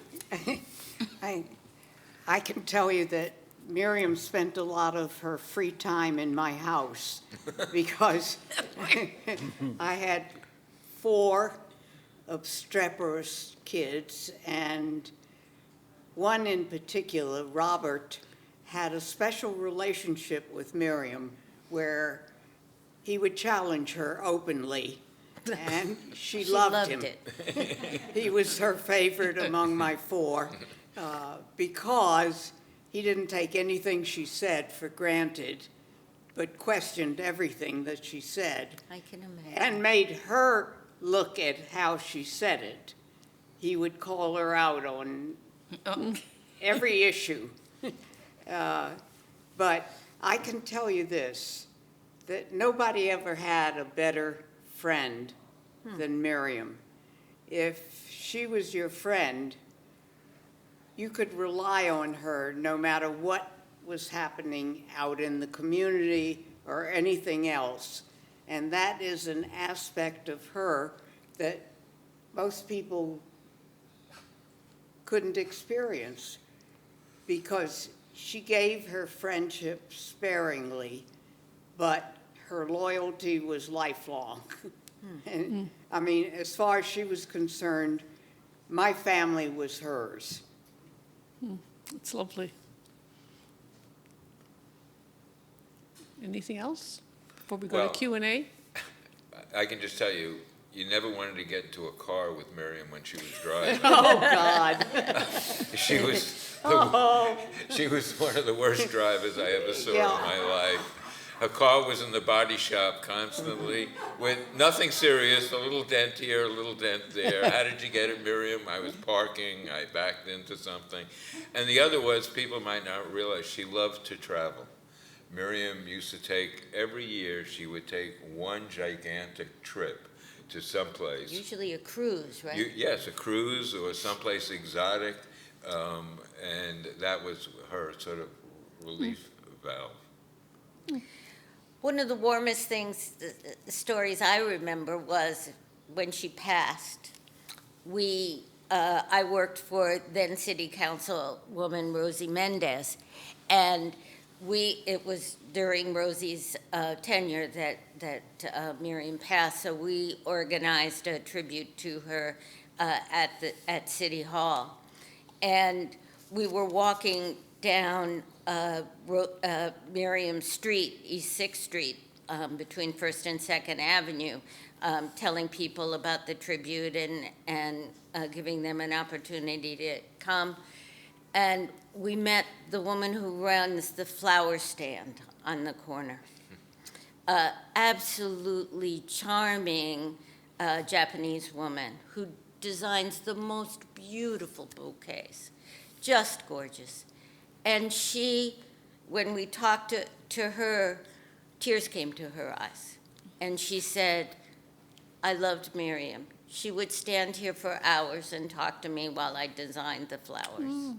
I can tell you that Miriam spent a lot of her free time in my house because I had 4 obstreperous kids, and one in particular, Robert, had a special relationship with Miriam where he would challenge her openly and she She loved him. it. He was her favorite among my four because he didn't take anything she said for granted, but questioned everything that she said I can imagine. and made her look at how she said it. He would call her out on every issue. But I can tell you this, that nobody ever had a better friend than Miriam. If she was your friend, you could rely on her no matter what was happening out in the community or anything else. And that is an aspect of her that most people couldn't experience, because she gave her friendship sparingly, but her loyalty was lifelong. And I mean, as far as she was concerned, my family was hers. It's lovely. Anything else before we go Well- to Q&A? I can just tell you, you never wanted to get into a car with Miriam when she was driving. Oh, God. She was, Oh, she was one of the worst drivers I ever saw Yeah. in my life. Her car was in the body shop constantly with nothing serious, a little dent here, a little dent there. How did you get it, Miriam? I was parking, I backed into something. And the other was, people might not realize, she loved to travel. Miriam used to take, every year, she would take one gigantic trip to someplace. Usually a cruise, right? Yes, a cruise or someplace exotic, and that was her sort of relief valve. One of the warmest things, stories I remember was when she passed. I worked for then City Councilwoman Rosie Mendez, and it was during Rosie's tenure that Miriam passed, so we organized a tribute to her at City Hall. And we were walking down Miriam Street, East 6th Street, between 1st and 2nd Avenue, telling people about the tribute and giving them an opportunity to come. And we met the woman who runs the flower stand on the corner. Absolutely charming Japanese woman who designs the most beautiful bouquets, just gorgeous. And she, when we talked to her, tears came to her eyes. And she said, I loved Miriam. She would stand here for hours and talk to me while I designed the flowers.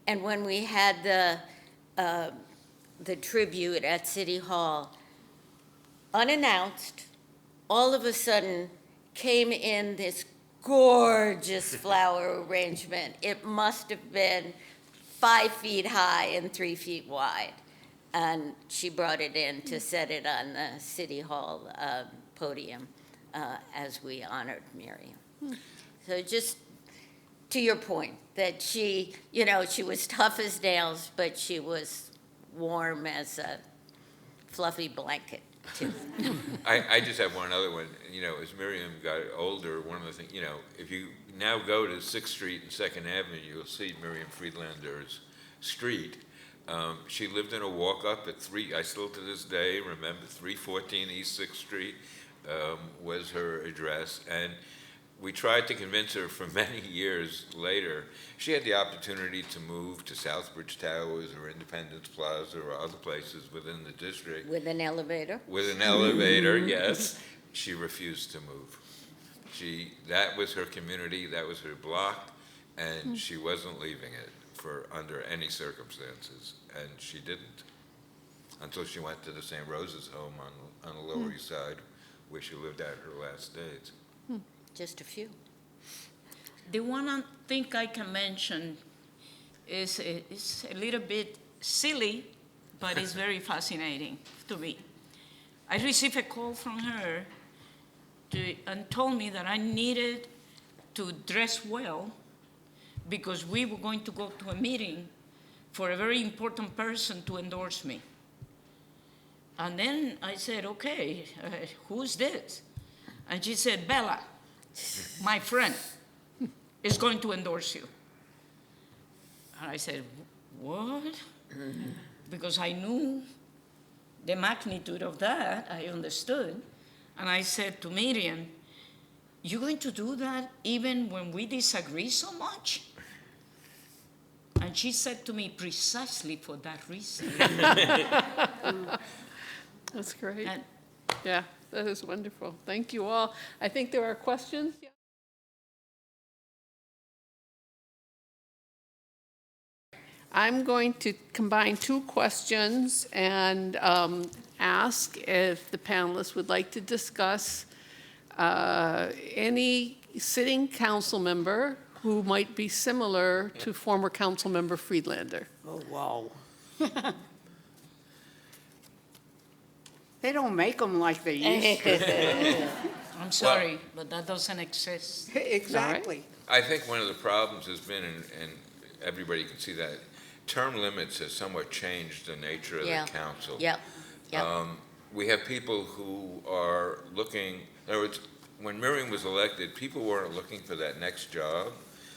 And when we had the tribute at City Hall, unannounced, all of a sudden came in this gorgeous flower arrangement. It must have been 5 feet high and 3 feet wide. And she brought it in to set it on the City Hall podium as we honored Miriam. So just to your point, that she was tough as nails, but she was warm as a fluffy blanket, too. I just have one other one. As Miriam got older, one of the things, if you now go to 6th Street and 2nd Avenue, you'll see Miriam Friedlander's street. She lived in a walk-up at I still to this day remember 314 East 6th Street was her address. And we tried to convince her for many years later. She had the opportunity to move to Southbridge Towers or Independence Plaza or other places within the district. With an elevator. With an elevator, yes. She refused to move. That was her community, that was her block, and she wasn't leaving it under any circumstances, and she didn't. Until she went to the St. Rose's home on the Lower East Side, where she lived out her last days. Just a few. The one I think I can mention is a little bit silly, but it's very fascinating to me. I received a call from her and told me that I needed to dress well because we were going to go to a meeting for a very important person to endorse me. And then I said, okay, who's this? And she said, Bella, my friend, is going to endorse you. And I said, what? Because I knew the magnitude of that, I understood. And I said to Miriam, you're going to do that even when we disagree so much? And she said to me, precisely for that reason. That's great. And Yeah, that is wonderful. Thank you all. I think there are questions. I'm going to combine two questions and ask if the panelists would like to discuss any sitting council member who might be similar to former council member Friedlander. Oh, wow. They don't make them like they used to. I'm sorry, but that doesn't exist. Exactly. I think one of the problems has been, and everybody can see that, term limits has somewhat changed the nature of Yeah. the council. Yep, yep. We have people who are looking, in other words, when Miriam was elected, people weren't looking for that next job.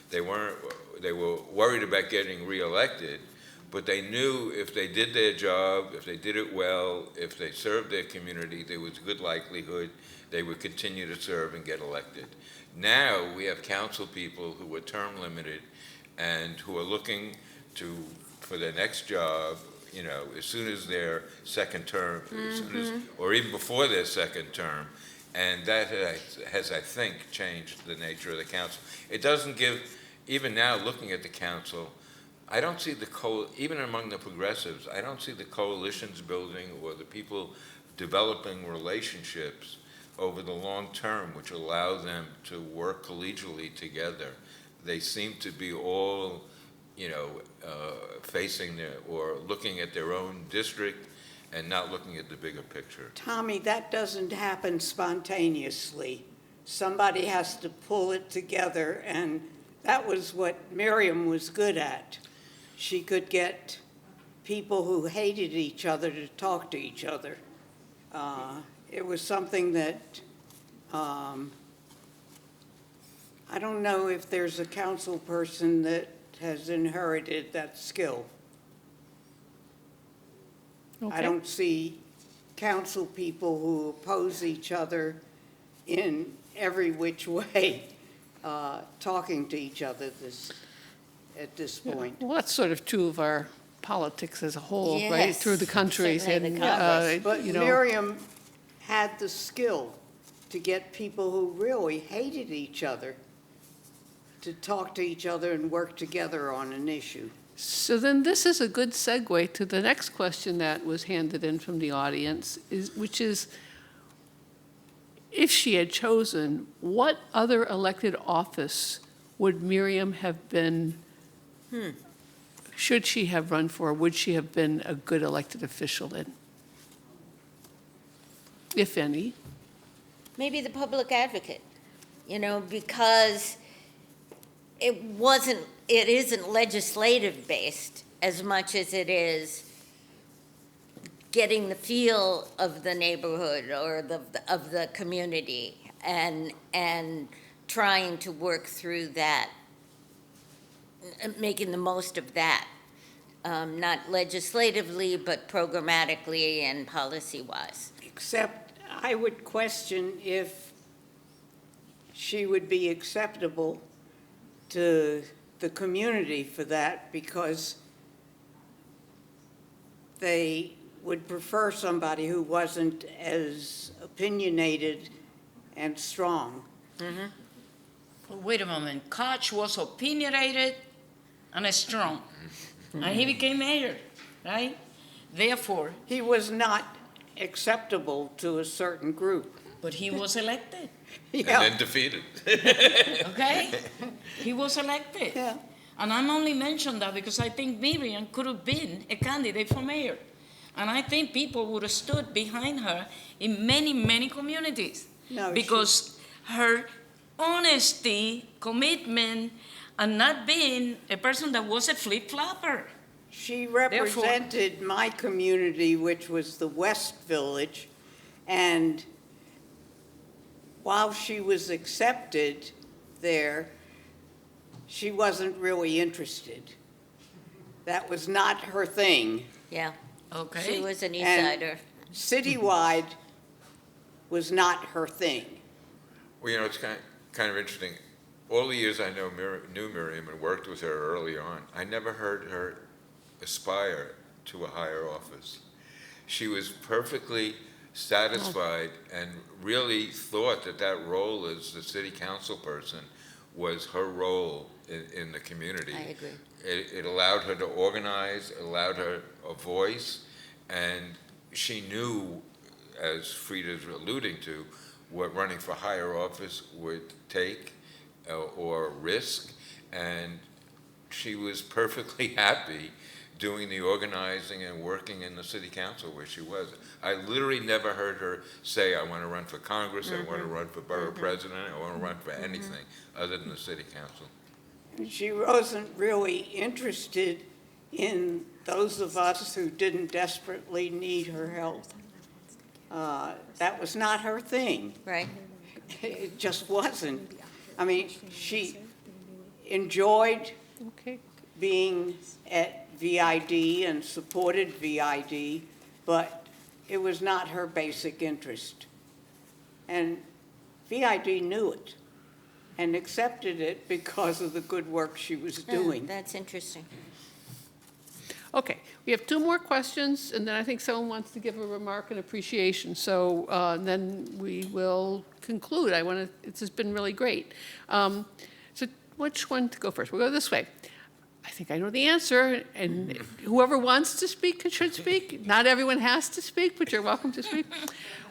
They were worried about getting reelected, but they knew if they did their job, if they did it well, if they served their community, there was a good likelihood they would continue to serve and get elected. Now we have council people who are term limited and who are looking for their next job, you know, as soon as their second term, as soon as, or even before their second term. And that has, I think, changed the nature of the council. It doesn't give, even now looking at the council, I don't see even among the progressives, I don't see the coalitions building or the people developing relationships over the long term, which allow them to work collegially together. They seem to be all, you know, facing or looking at their own district and not looking at the bigger picture. Tommy, that doesn't happen spontaneously. Somebody has to pull it together, and that was what Miriam was good at. She could get people who hated each other to talk to each other. It was something that, I don't know if there's a council person that has inherited that skill. Okay. I don't see council people who oppose each other in every which way, talking to each other at this point. Well, that's sort of true of our politics as a whole, right? Yes, Through the country. certainly And, the Congress. But you know, Miriam had the skill to get people who really hated each other to talk to each other and work together on an issue. so then this is a good segue to the next question that was handed in from the audience, which is, if she had chosen, what other elected office would Miriam have been, should she have run for, would she have been a good elected official in? If any. Maybe the public advocate, you know, because it isn't legislative based as much as it is getting the feel of the neighborhood or of the community and trying to work through that, making the most of that, not legislatively, but programmatically and policy-wise. Except I would question if she would be acceptable to the community for that, because they would prefer somebody who wasn't as opinionated and strong. But wait a moment, Koch was opinionated and strong, and he became mayor, right? Therefore, He was not acceptable to a certain group. but he was elected, And then defeated. okay? He was elected. Yeah. And I'm only mentioning that because I think Miriam could have been a candidate for mayor. And I think people would have stood behind her in many, many communities. No, because her honesty, commitment, and not being a person that was a flip-flopper. She represented my community, which was the West Village, and while she was accepted there, she wasn't really interested. That was not her thing. Yeah, Okay. she was an East And Sider. citywide was not her thing. Well, you know, it's kind of interesting. All the years I knew Miriam and worked with her early on, I never heard her aspire to a higher office. She was perfectly satisfied and really thought that that role as the city council person was her role in the community. I agree. It allowed her to organize, it allowed her a voice, and she knew, as Frieda's alluding to, what running for higher office would take or risk, and she was perfectly happy doing the organizing and working in the city council where she was. I literally never heard her say, I want to run for Congress, I want to run for borough president, I want to run for anything other than the city council. She wasn't really interested in those of us who didn't desperately need her help. That was not her thing. Right. It just wasn't. I mean, she enjoyed being at VID and supported VID, but it was not her basic interest. And VID knew it and accepted it because of the good work she was doing. That's interesting. Okay, we have two more questions, and then I think someone wants to give a remark and appreciation. So then we will conclude. This has been really great. So which one to go first? We'll go this way. I think I know the answer, and whoever wants to speak should speak. Not everyone has to speak, but you're welcome to speak.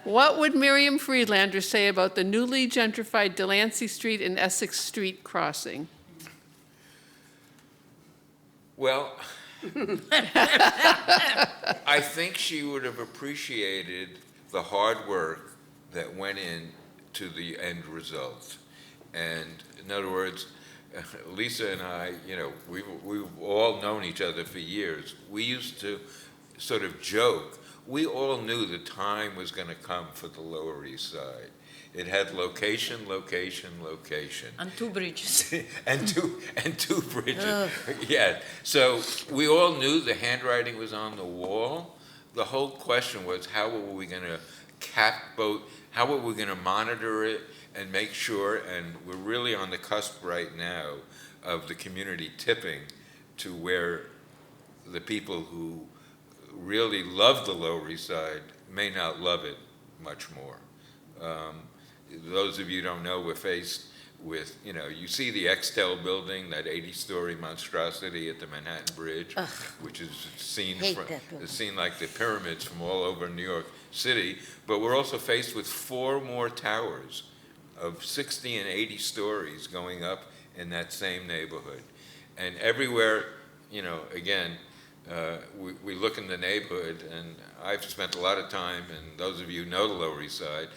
What would Miriam Friedlander say about the newly gentrified Delancey Street and Essex Street crossing? Well, I think she would have appreciated the hard work that went into the end result. And in other words, Lisa and I, you know, we've all known each other for years. We used to sort of joke. We all knew the time was going to come for the Lower East Side. It had location, location, location. And two bridges. and two bridges. Yeah. So we all knew the handwriting was on the wall. The whole question was, how were we going to how were we going to monitor it and make sure, and we're really on the cusp right now of the community tipping to where the people who really love the Lower East Side may not love it much more. Those of you who don't know, we're faced with, you know, you see the Extel building, that 80-story monstrosity at the Manhattan Bridge, which is seen like the pyramids from all over New York City, but we're also faced with 4 more towers of 60 and 80 stories going up in that same neighborhood. And everywhere, you know, again, we look in the neighborhood, and I've spent a lot of time, and those of you who know the Lower East Side,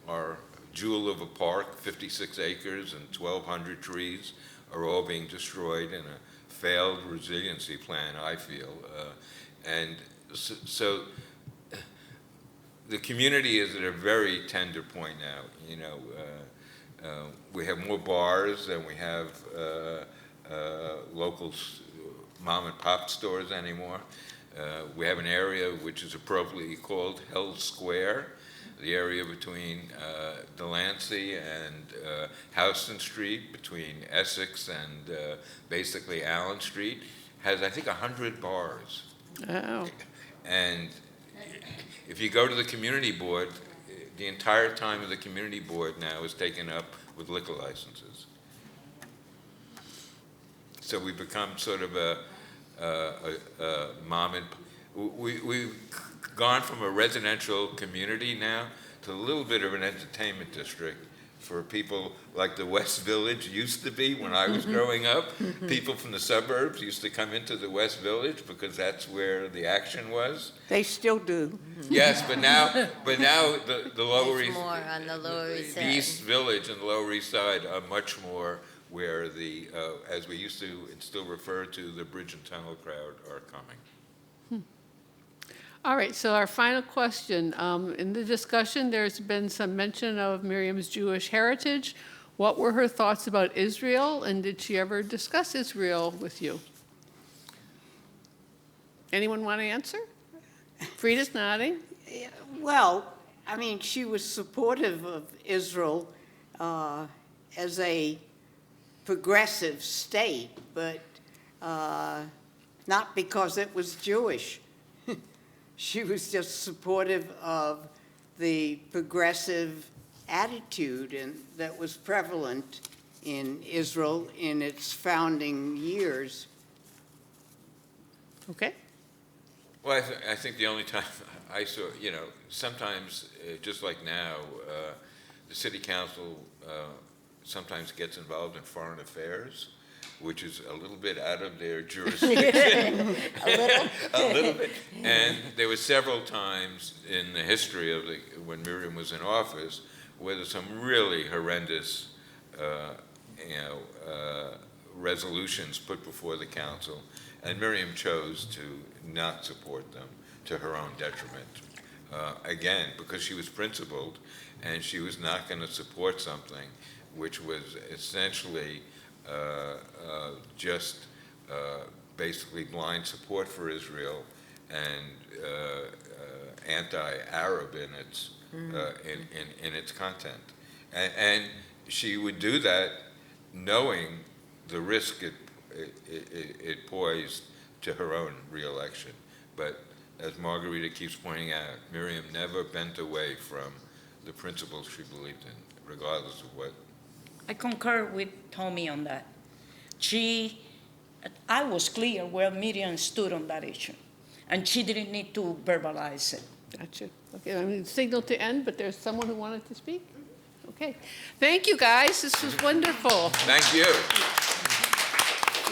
our jewel of a park, 56 acres and 1,200 trees, are all being destroyed in a failed resiliency plan, I feel. And so the community is at a very tender point now. You know, we have more bars than we have local mom and pop stores anymore. We have an area which is appropriately called Hell Square. The area between Delancey and Houston Street, between Essex and basically Allen Street, has, I think, 100 bars. Oh. And if you go to the community board, the entire time of the community board now is taken up with liquor licenses. So we've become sort of a mom and we've gone from a residential community now to a little bit of an entertainment district for people like the West Village used to be when I was growing up. People from the suburbs used to come into the West Village because that's where the action was. They still do. Yes, but now the Lower There's East, more on the Lower East the Side. East Village and the Lower East Side are much more where the, as we used to and still refer to, the bridge and tunnel crowd are coming. All right, so our final question. In the discussion, there's been some mention of Miriam's Jewish heritage. What were her thoughts about Israel, and did she ever discuss Israel with you? Anyone want to answer? Frieda's nodding. Well, I mean, she was supportive of Israel as a progressive state, but not because it was Jewish. She was just supportive of the progressive attitude that was prevalent in Israel in its founding years. Okay. Well, I think the only time I saw, sometimes, just like now, the city council sometimes gets involved in foreign affairs, which is a little bit out of their jurisdiction. A little bit. And there were several times in the history of when Miriam was in office where there's some really horrendous, resolutions put before the council, and Miriam chose to not support them to her own detriment. Again, because she was principled, and she was not going to support something which was essentially just basically blind support for Israel and anti-Arab in its in its content, and she would do that knowing the risk it posed to her own reelection. But as Margarita keeps pointing out, Miriam never bent away from the principles she believed in, regardless of what. I concur with Tommy on that. I was clear where Miriam stood on that issue, and she didn't need to verbalize it. Gotcha. Okay, I'm going to signal to end, but there's someone who wanted to speak? Okay. Thank you, guys. This was wonderful. Thank you.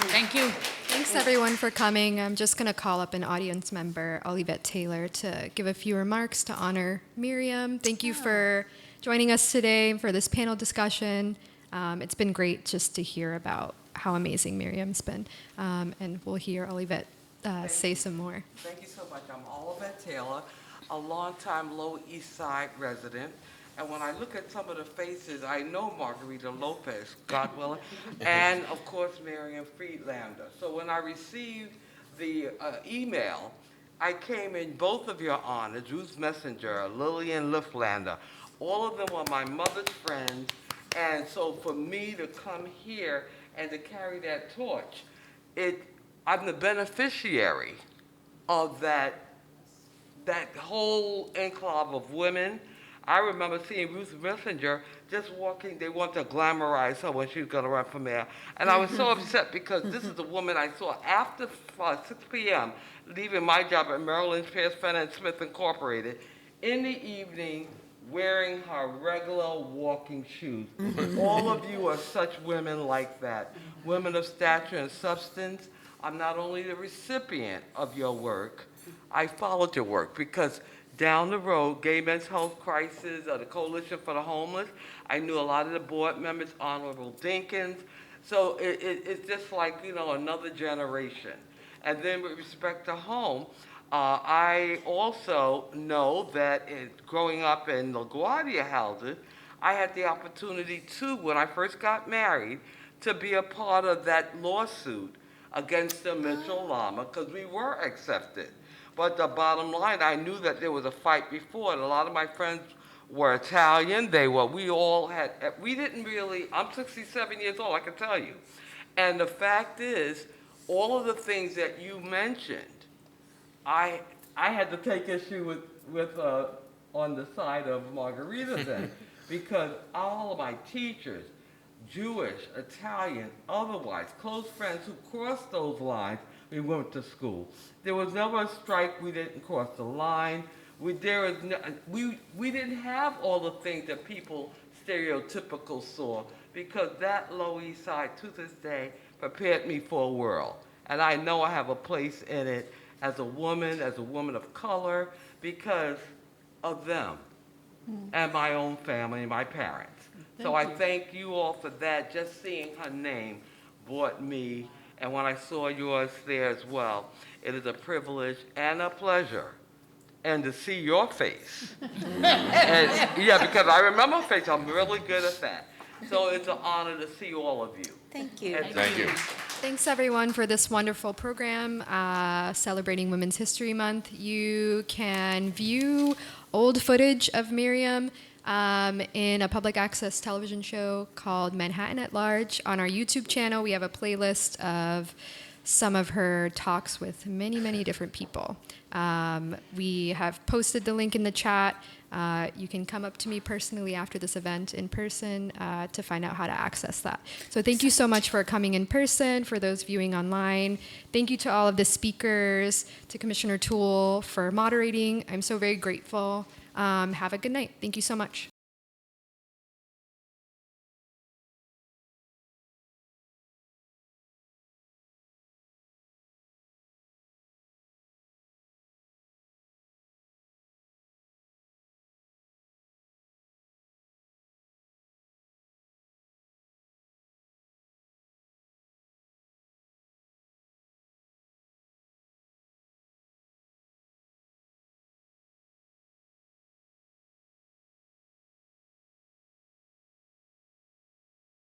Thank you. Thanks, everyone, for coming. I'm just going to call up an audience member, Olivette Taylor, to give a few remarks to honor Miriam. Thank you for joining us today for this panel discussion. It's been great just to hear about how amazing Miriam's been. And we'll hear Olivette say some more. Thank you so much. I'm Olivette Taylor, a longtime Lower East Side resident. And when I look at some of the faces, I know Margarita Lopez, God willing, and of course Miriam Friedlander. So when I received the email, I came in both of your honors, Ruth Messenger, Lillian Lifflander. All of them are my mother's friends. And so for me to come here and to carry that torch, I'm the beneficiary of that whole enclave of women. I remember seeing Ruth Messenger just walking. They want to glamorize her when she was going to run for mayor. And I was so upset because this is the woman I saw after 6 p.m., leaving my job at Merrill Lynch, Pierce, Fenner & Smith Incorporated, in the evening, wearing her regular walking shoes. All of you are such women like that, women of stature and substance. I'm not only the recipient of your work, I followed your work because down the road, Gay Men's Health Crisis, the Coalition for the Homeless, I knew a lot of the board members, Honorable Dinkins. So it's just like, another generation. And then with respect to home, I also know that growing up in LaGuardia houses, I had the opportunity to, when I first got married, to be a part of that lawsuit against the Mitchell Lama because we were accepted. But the bottom line, I knew that there was a fight before, and a lot of my friends were Italian. We didn't really, I'm 67 years old, I can tell you. And the fact is, all of the things that you mentioned, I had to take issue with on the side of Margarita then, because all of my teachers, Jewish, Italian, otherwise, close friends who crossed those lines, we went to school. There was never a strike, we didn't cross the line. We didn't have all the things that people stereotypical saw, because that Lower East Side, to this day, prepared me for a world. And I know I have a place in it as a woman of color, because of them and my own family and my parents. So I thank you all for that. Just seeing her name brought me, and when I saw yours there as well, it is a privilege and a pleasure and to see your face. And, yeah, because I remember her face. I'm really good at that. So it's an honor to see all of you. Thank you. And Thank you. Thanks everyone for this wonderful program celebrating Women's History Month. You can view old footage of Miriam in a public access television show called Manhattan at Large. On our YouTube channel, we have a playlist of some of her talks with many, many different people. We have posted the link in the chat. You can come up to me personally after this event in person to find out how to access that. So thank you so much for coming in person, for those viewing online. Thank you to all of the speakers, to Commissioner Toole for moderating. I'm so very grateful. Have a good night. Thank you so much.